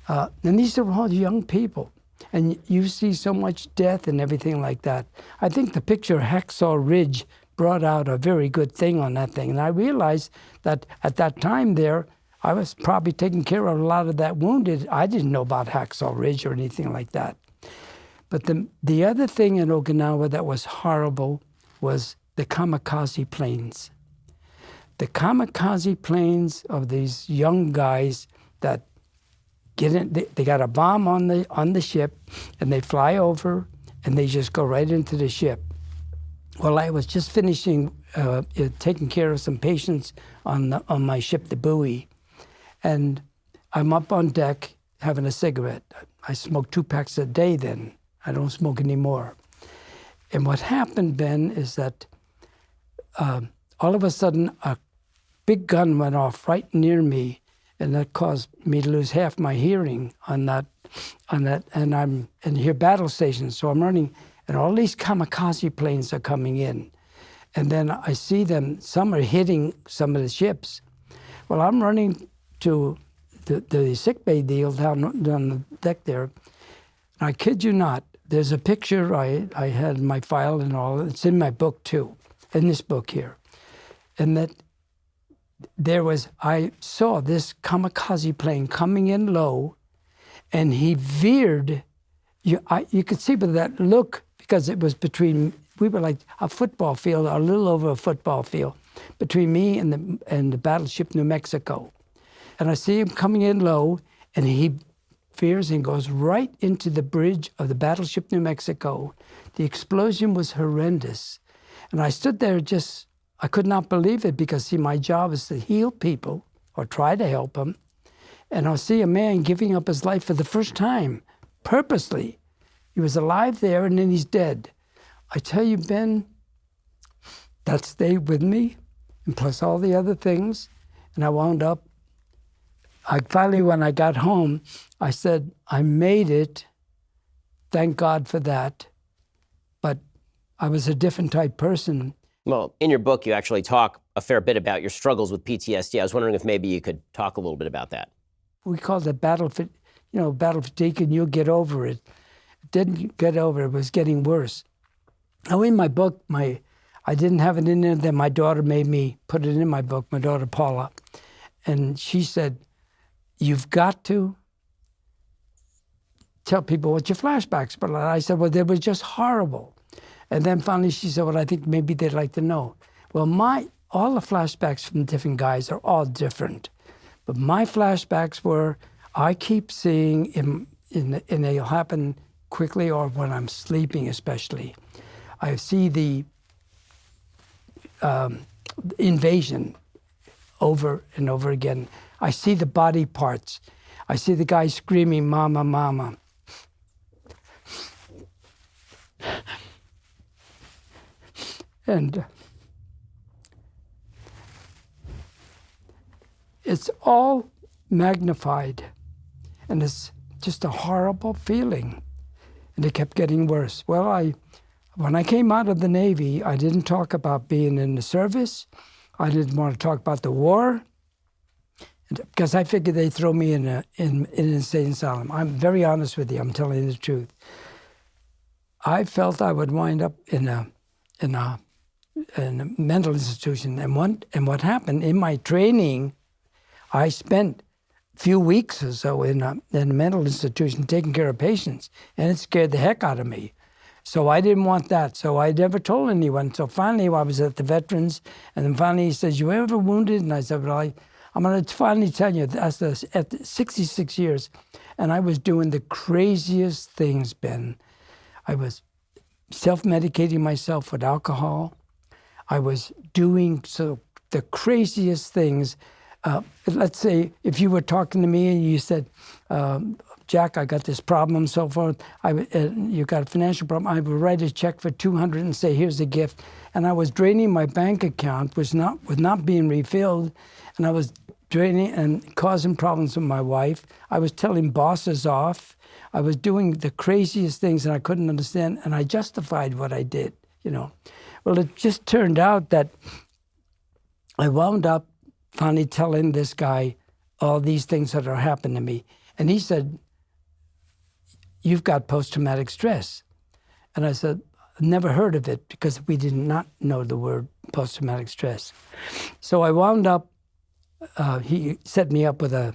and these are all young people. And you see so much death and everything like that. I think the picture Hacksaw Ridge brought out a very good thing on that thing. And I realized that at that time there, I was probably taking care of a lot of that wounded. I didn't know about Hacksaw Ridge or anything like that. But the other thing in Okinawa that was horrible was the Kamikaze Planes. The Kamikaze Planes of these young guys that get in. They got a bomb on the ship, and they fly over, and they just go right into the ship. Well, I was just finishing taking care of some patients on my ship, the Bowie, and I'm up on deck having a cigarette. I smoked 2 packs a day then. I don't smoke anymore. And what happened, Ben, is that all of a sudden a big gun went off right near me, and that caused me to lose half my hearing on that. And hear battle stations, so I'm running, and all these kamikaze planes are coming in. And then I see them, some are hitting some of the ships. Well, I'm running to the sickbay deal down the deck there. And I kid you not, there's a picture I had in my file and all. It's in my book too, in this book here. And that I saw this kamikaze plane coming in low, and he veered. You could see by that look, because it was between, we were like a football field, a little over a football field, between me and the battleship New Mexico. And I see him coming in low, and he veers and goes right into the bridge of the battleship New Mexico. The explosion was horrendous. And I stood there I could not believe it, because, see, my job is to heal people or try to help them. And I'll see a man giving up his life for the first time, purposely. He was alive there, and then he's dead. I tell you, Ben, that stayed with me, and plus all the other things. And I wound up, finally, when I got home, I said, I made it. Thank God for that. But I was a different type person. Well, in your book, you actually talk a fair bit about your struggles with PTSD. I was wondering if maybe you could talk a little bit about that. We called it battle fatigue, and you'll get over it. It didn't get over it. It was getting worse. Now, in my book, I didn't have it in there. Then my daughter made me put it in my book, my daughter Paula. And she said, you've got to tell people what your flashbacks were like. I said, well, they were just horrible. And then finally she said, well, I think maybe they'd like to know. Well, all the flashbacks from different guys are all different. But my flashbacks were, I keep seeing, and they'll happen quickly or when I'm sleeping especially. I see the invasion over and over again. I see the body parts. I see the guy screaming, "Mama, Mama." And it's all magnified, and it's just a horrible feeling. And it kept getting worse. Well, when I came out of the Navy, I didn't talk about being in the service. I didn't want to talk about the war, because I figured they'd throw me in an insane asylum. I'm very honest with you. I'm telling you the truth. I felt I would wind up in a mental institution. And what happened in my training, I spent a few weeks or so in a mental institution taking care of patients, and it scared the heck out of me. So I didn't want that. So I never told anyone. So finally, I was at the veterans, and then finally he says, "You ever wounded?" And I said, "Well, I'm going to finally tell you, at 66 years, and I was doing the craziest things, Ben. I was self-medicating myself with alcohol. I was doing the craziest things. Let's say if you were talking to me and you said, Jack, I got this problem, so forth. You got a financial problem. I would write a check for $200 and say, here's a gift. And I was draining my bank account, was not being refilled, and I was draining and causing problems with my wife. I was telling bosses off. I was doing the craziest things, and I couldn't understand, and I justified what I did, Well, it just turned out that I wound up finally telling this guy all these things that are happening to me. And he said, "You've got post-traumatic stress." And I said, "I've never heard of it," because we did not know the word post-traumatic stress. So I wound up, he set me up with a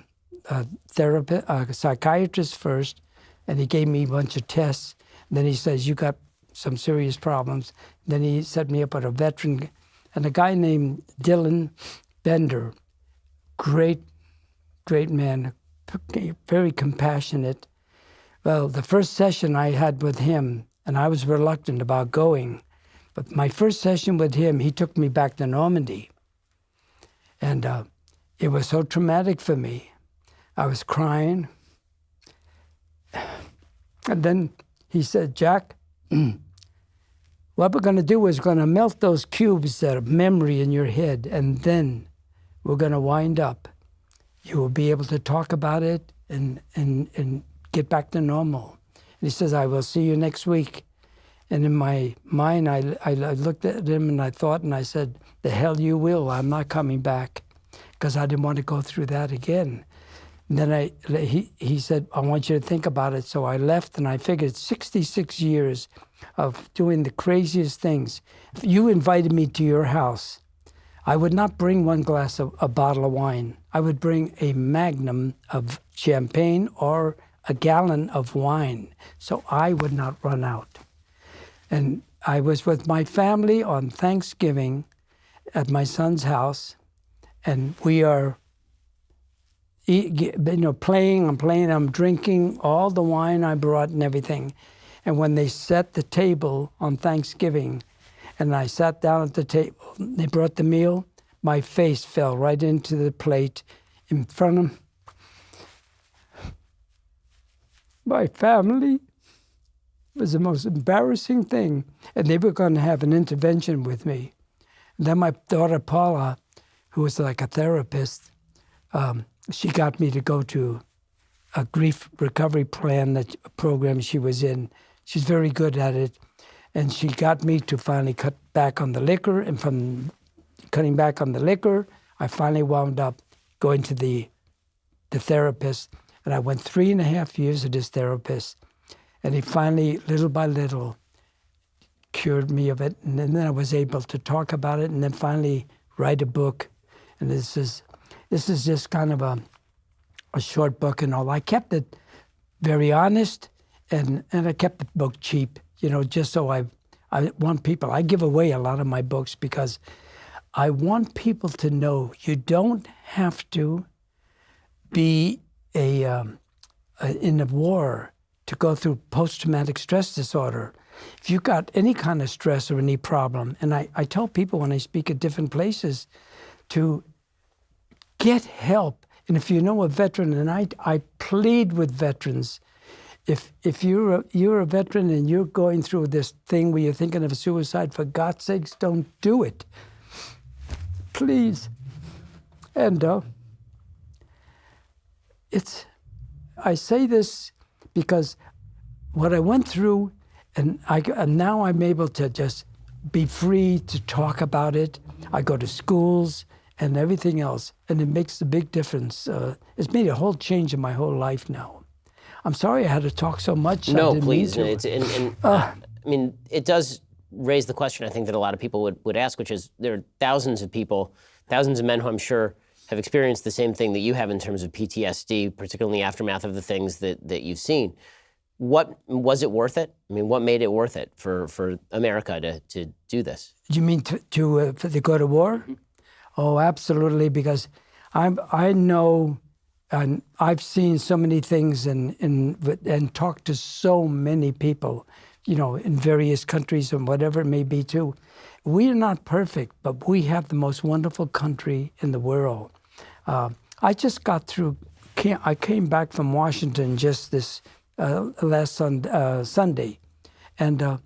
therapist, a psychiatrist first, and he gave me a bunch of tests. And then he says, "You got some serious problems." Then he set me up with a veteran, and a guy named Dylan Bender, great man, very compassionate. Well, the first session I had with him, and I was reluctant about going, but my first session with him, he took me back to Normandy. And it was so traumatic for me. I was crying. And then he said, Jack, what we're going to do is we're going to melt those cubes that are memory in your head, and then we're going to wind up. You will be able to talk about it and get back to normal. And he says, I will see you next week. And in my mind, I looked at him and I thought, and I said, the hell you will. I'm not coming back, because I didn't want to go through that again. And then he said, I want you to think about it. So I left, and I figured 66 years of doing the craziest things. If you invited me to your house, I would not bring one glass of a bottle of wine. I would bring a magnum of champagne or a gallon of wine, so I would not run out. And I was with my family on Thanksgiving at my son's house, and we are playing, I'm drinking all the wine I brought and everything. And when they set the table on Thanksgiving, and I sat down at the table, they brought the meal, my face fell right into the plate in front of my family. It was the most embarrassing thing. And they were going to have an intervention with me. And then my daughter Paula, who was like a therapist, she got me to go to a grief recovery program she was in. She's very good at it. And she got me to finally cut back on the liquor. And from cutting back on the liquor, I finally wound up going to the therapist. And I went 3.5 years with this therapist. And he finally, little by little, cured me of it. And then I was able to talk about it and then finally write a book. And this is just kind of a short book and all. I kept it very honest, and I kept the book cheap, just so I want people. I give away a lot of my books because I want people to know you don't have to be in a war to go through post-traumatic stress disorder. If you've got any kind of stress or any problem, and I tell people when I speak at different places to get help. And if you know a veteran, and I plead with veterans, if you're a veteran and you're going through this thing where you're thinking of suicide, for God's sakes, don't do it. Please. And I say this because what I went through, and now I'm able to just be free to talk about it. I go to schools and everything else, and it makes a big difference. It's made a whole change in my whole life now. I'm sorry I had to talk so much. No, please. I mean, it does raise the question, I think, that a lot of people would ask, which is there are thousands of people, thousands of men who I'm sure have experienced the same thing that you have in terms of PTSD, particularly in the aftermath of the things that you've seen. What was it worth it? I mean, what made it worth it for America to do this? You mean to go to war? Mm-hmm. Oh, absolutely, because I know, and I've seen so many things and talked to so many people, in various countries and whatever it may be too. We are not perfect, but we have the most wonderful country in the world. I just got through. I came back from Washington just this last Sunday, and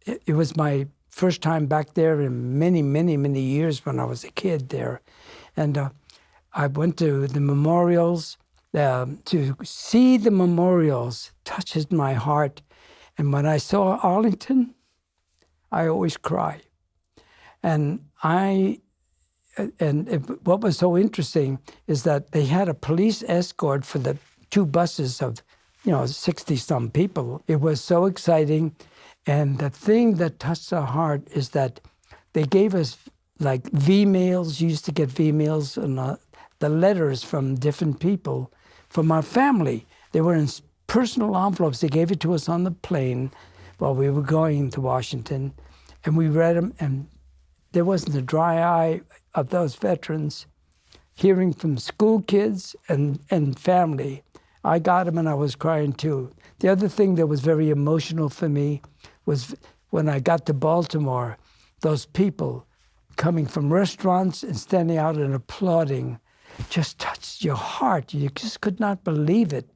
it was my first time back there in many, many, many years when I was a kid there. And I went to the memorials. To see the memorials touches my heart. And when I saw Arlington, I always cry. And what was so interesting is that they had a police escort for the two buses of 60-some people. It was so exciting. And the thing that touched our heart is that they gave us like V-mails. You used to get V-mails and the letters from different people from our family. They were in personal envelopes. They gave it to us on the plane while we were going to Washington. And we read them, and there wasn't a dry eye of those veterans hearing from school kids and family I got him and I was crying too. The other thing that was very emotional for me was when I got to Baltimore, those people coming from restaurants and standing out and applauding just touched your heart. You just could not believe it.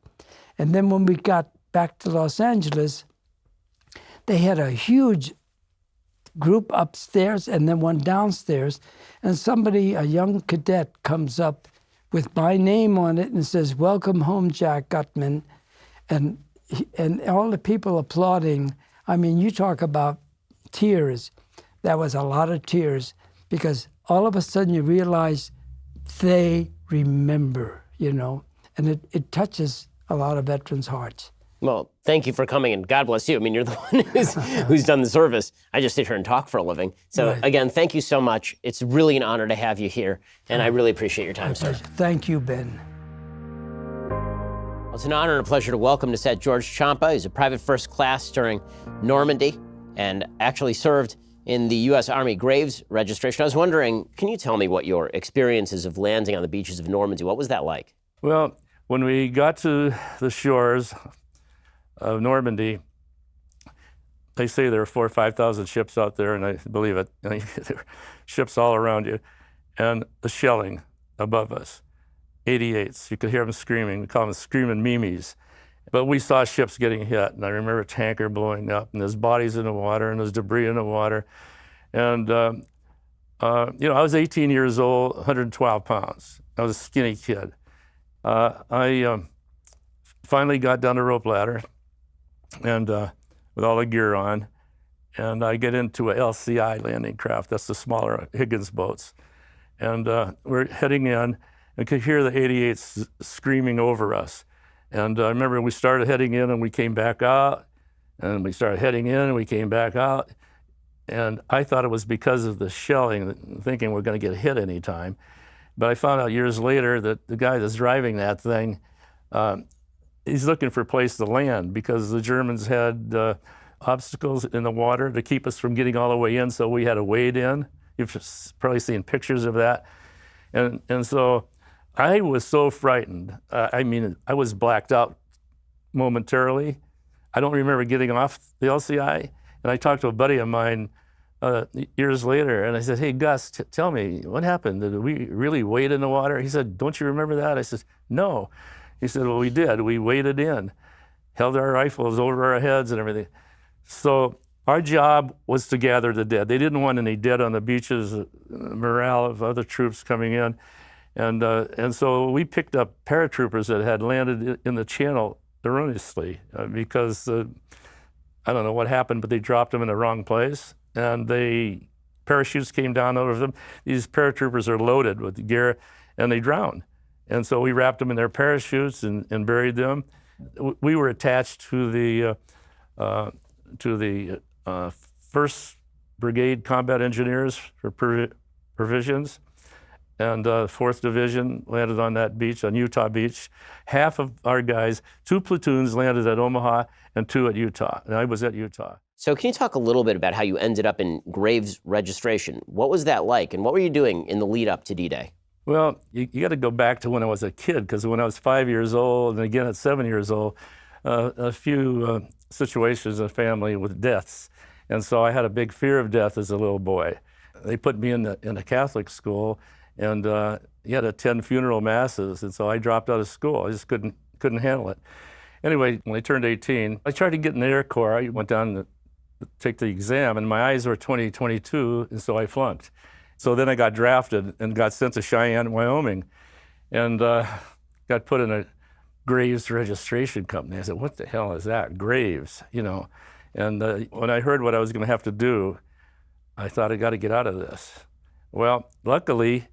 And then when we got back to Los Angeles, they had a huge group upstairs and then one downstairs. And somebody, a young cadet, comes up with my name on it and says, "Welcome home, Jack Gutman." And all the people applauding. I mean, you talk about tears. That was a lot of tears because all of a sudden you realize they remember, you know, and it touches a lot of veterans' hearts. Well, thank you for coming, and God bless you. I mean, you're the one who's done the service. I just sit here and talk for a living. So, Right. Again, thank you so much. It's really an honor to have you here, and I really appreciate your time, sir. Thank you, Ben. Well, it's an honor and a pleasure to welcome to set George Ciampa. He's a private first class during Normandy and actually served in the U.S. Army Graves registration. I was wondering, can you tell me what your experiences of landing on the beaches of Normandy, what was that like? Well, when we got to the shores of Normandy, they say there are 4,000 or 5,000 ships out there, and I believe it. There are ships all around you, and the shelling above us, 88s. You could hear them screaming. We call them screaming memes. But we saw ships getting hit, and I remember a tanker blowing up, and there's bodies in the water, and there's debris in the water. And, I was 18 years old, 112 pounds. I was a skinny kid. I finally got down the rope ladder, and with all the gear on, and I get into a LCI landing craft. That's the smaller Higgins boats. And we're heading in, and could hear the 88s screaming over us. And I remember we started heading in, and we came back out, and we started heading in, and we came back out. And I thought it was because of the shelling, thinking we're going to get hit any time. But I found out years later that the guy that's driving that thing, he's looking for a place to land because the Germans had obstacles in the water to keep us from getting all the way in, so we had to wade in. You've probably seen pictures of that. And so I was so frightened. I was blacked out momentarily. I don't remember getting off the LCI. And I talked to a buddy of mine years later, and I said, "Hey, Gus, tell me, what happened? Did we really wade in the water?" He said, "Don't you remember that?" I said, "No." He said, "Well, we did. We waded in, held our rifles over our heads and everything." So our job was to gather the dead. They didn't want any dead on the beaches, morale of other troops coming in. And so we picked up paratroopers that had landed in the channel erroneously because I don't know what happened, but they dropped them in the wrong place. And parachutes came down over them. These paratroopers are loaded with gear, and they drowned. And so we wrapped them in their parachutes and buried them. We were attached to the 1st Brigade Combat Engineers for provisions, and 4th Division landed on that beach, on Utah Beach. Half of our guys, 2 platoons landed at Omaha and 2 at Utah, and I was at Utah. So can you talk a little bit about how you ended up in Graves registration? What was that like, and what were you doing in the lead up to D-Day? Well, you got to go back to when I was a kid, because when I was 5 years old, and again at 7 years old, a few situations in the family with deaths. And so I had a big fear of death as a little boy. They put me in a Catholic school, and you had to attend funeral masses, and so I dropped out of school. I just couldn't handle it. Anyway, when I turned 18, I tried to get in the Air Corps. I went down to take the exam, and my eyes were 20/22, and so I flunked. So then I got drafted and got sent to Cheyenne, Wyoming, and got put in a Graves registration company. I said, "What the hell is that? Graves, you know?" And when I heard what I was going to have to do, I thought, I got to get out of this. Well, luckily,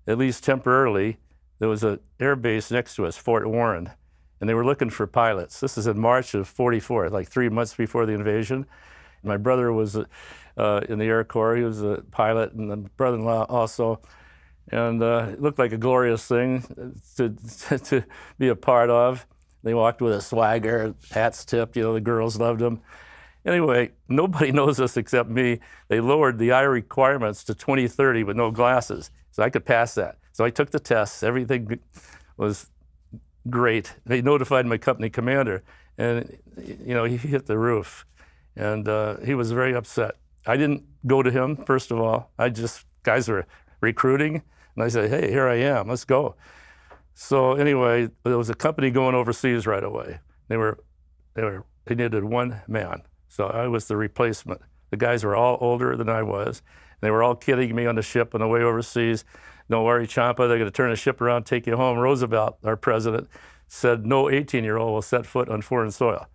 at least temporarily, there was an air base next to us, Fort Warren, and they were looking for pilots. This is in March of '44, like 3 months before the invasion. My brother was in the Air Corps. He was a pilot, and the brother-in-law also. And it looked like a glorious thing to be a part of. They walked with a swagger, hats tipped, the girls loved them. Anyway, nobody knows this except me. They lowered the eye requirements to 20/30 with no glasses, so I could pass that. So I took the tests. Everything was great. They notified my company commander, and he hit the roof, and he was very upset. I didn't go to him, first of all. Guys were recruiting, and I said, hey, here I am, let's go. So anyway, there was a company going overseas right away. They needed one man, so I was the replacement. The guys were all older than I was. They were all kidding me on the ship on the way overseas. Don't worry, Ciampa, they're going to turn the ship around, take you home. Roosevelt, our president, said no 18-year-old will set foot on foreign soil.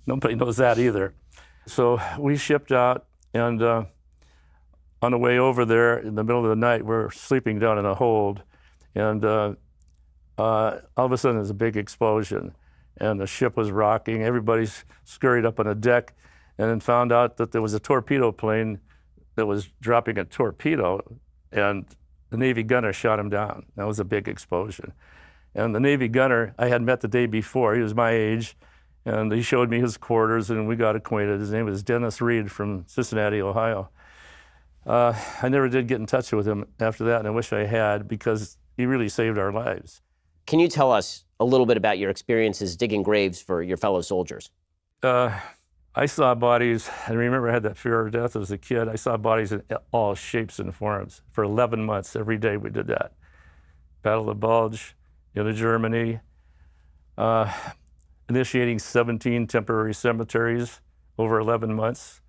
Nobody knows that either. So we shipped out, and on the way over there in the middle of the night, we're sleeping down in a hold, and all of a sudden there's a big explosion, and the ship was rocking. Everybody's scurried up on the deck, and then found out that there was a torpedo plane that was dropping a torpedo, and the Navy gunner shot him down. That was a big explosion. And the Navy gunner I had met the day before. He was my age, and he showed me his quarters, and we got acquainted. His name was Dennis Reed from Cincinnati, Ohio. I never did get in touch with him after that, and I wish I had, because he really saved our lives. Can you tell us a little bit about your experiences digging graves for your fellow soldiers? I saw bodies, I remember I had that fear of death as a kid. I saw bodies in all shapes and forms. For 11 months, every day we did that. Battle of the Bulge, into Germany, initiating 17 temporary cemeteries over 11 months.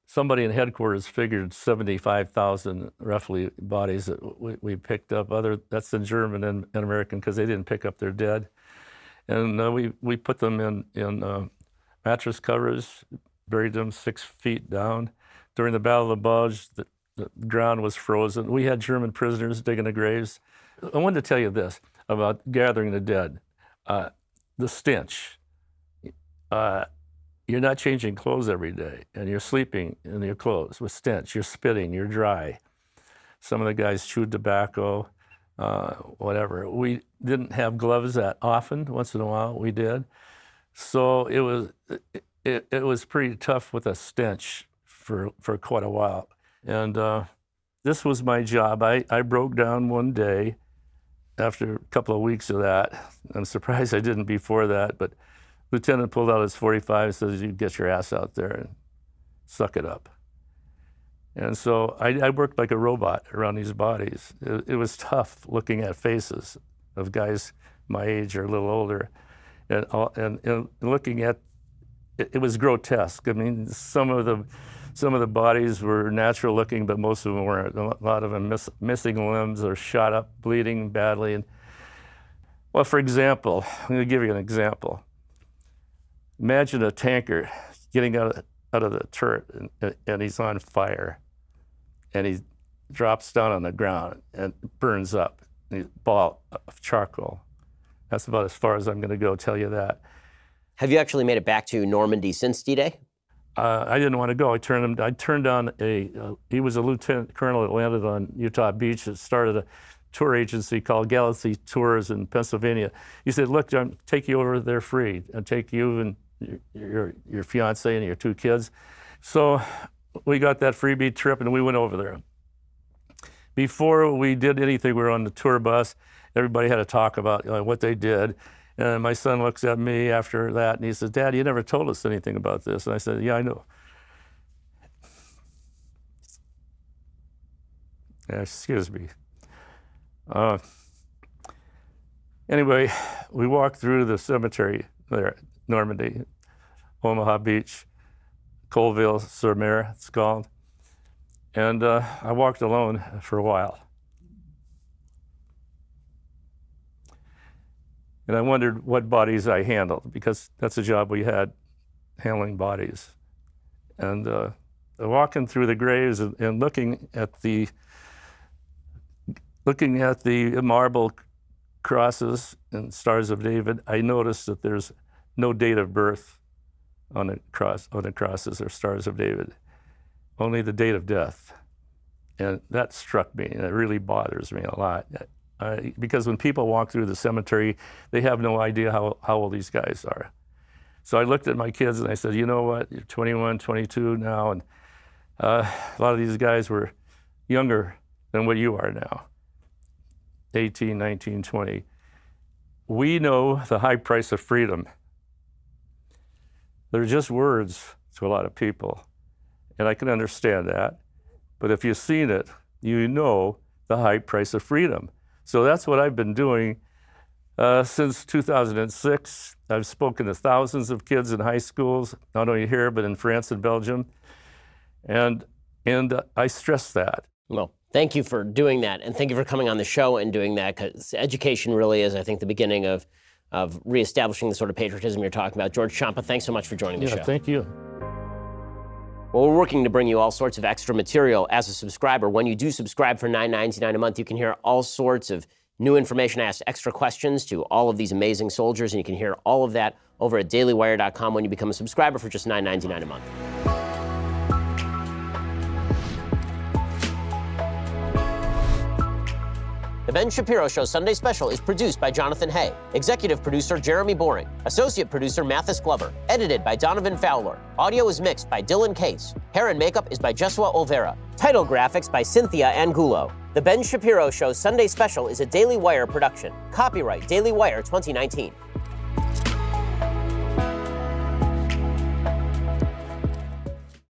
Somebody in headquarters figured 75,000 roughly bodies that we picked up. That's the German and American, because they didn't pick up their dead. And we put them in mattress covers, buried them 6 feet down. During the Battle of the Bulge, the ground was frozen. We had German prisoners digging the graves. I wanted to tell you this about gathering the dead. The stench. You're not changing clothes every day, and you're sleeping in your clothes with stench. You're spitting, you're dry. Some of the guys chewed tobacco, whatever. We didn't have gloves that often. Once in a while, we did. So it was pretty tough with a stench for quite a while. And this was my job. I broke down one day after a couple of weeks of that. I'm surprised I didn't before that, but Lieutenant pulled out his .45 and says, you get your ass out there and suck it up. And so I worked like a robot around these bodies. It was tough looking at faces of guys my age or a little older. And looking at it was grotesque. I mean, some of the bodies were natural looking, but most of them weren't. A lot of them missing limbs or shot up, bleeding badly. And well, for example, I'm going to give you an example. Imagine a tanker getting out of the turret, and he's on fire, and he drops down on the ground and burns up. He's a ball of charcoal. That's about as far as I'm going to go, tell you that. Have you actually made it back to Normandy since D-Day? I didn't want to go. I turned down he was a lieutenant colonel that landed on Utah Beach that started a tour agency called Galaxy Tours in Pennsylvania. He said, look, John, take you over there free. I'll take you and your fiance and your 2 kids. So we got that freebie trip, and we went over there. Before we did anything, we were on the tour bus. Everybody had to talk about what they did. And my son looks at me after that, and he says, Dad, you never told us anything about this. And I said, yeah, I know. Excuse me. Anyway, we walked through the cemetery there, Normandy, Omaha Beach, Colville-sur-Mer, it's called. And I walked alone for a while. And I wondered what bodies I handled, because that's a job we had, handling bodies. And walking through the graves and looking at the marble crosses and Stars of David, I noticed that there's no date of birth on the crosses or Stars of David, only the date of death. And that struck me, and it really bothers me a lot. Because when people walk through the cemetery, they have no idea how old these guys are. So I looked at my kids and I said, you know what, you're 21, 22 now, and a lot of these guys were younger than what you are now, 18, 19, 20. we know the high price of freedom. They're just words to a lot of people, and I can understand that. But if you've seen it, you know the high price of freedom. So that's what I've been doing since 2006. I've spoken to thousands of kids in high schools, not only here, but in France and Belgium. And I stress that. Well, thank you for doing that, and thank you for coming on the show and doing that, because education really is, I think, the beginning of reestablishing the sort of patriotism you're talking about. George Ciampa, thanks so much for joining the show. Thank you. Well, we're working to bring you all sorts of extra material as a subscriber. When you do subscribe for $9.99 a month, you can hear all sorts of new information. I asked extra questions to all of these amazing soldiers, and you can hear all of that over at dailywire.com when you become a subscriber for just $9.99 a month. The Ben Shapiro Show Sunday Special is produced by Jonathan Hay, executive producer Jeremy Boring, associate producer Mathis Glover, edited by Donovan Fowler. Audio is mixed by Dylan Case. Hair and makeup is by Jesua Olvera. Title graphics by Cynthia Angulo. The Ben Shapiro Show Sunday Special is a Daily Wire production. Copyright Daily Wire 2019.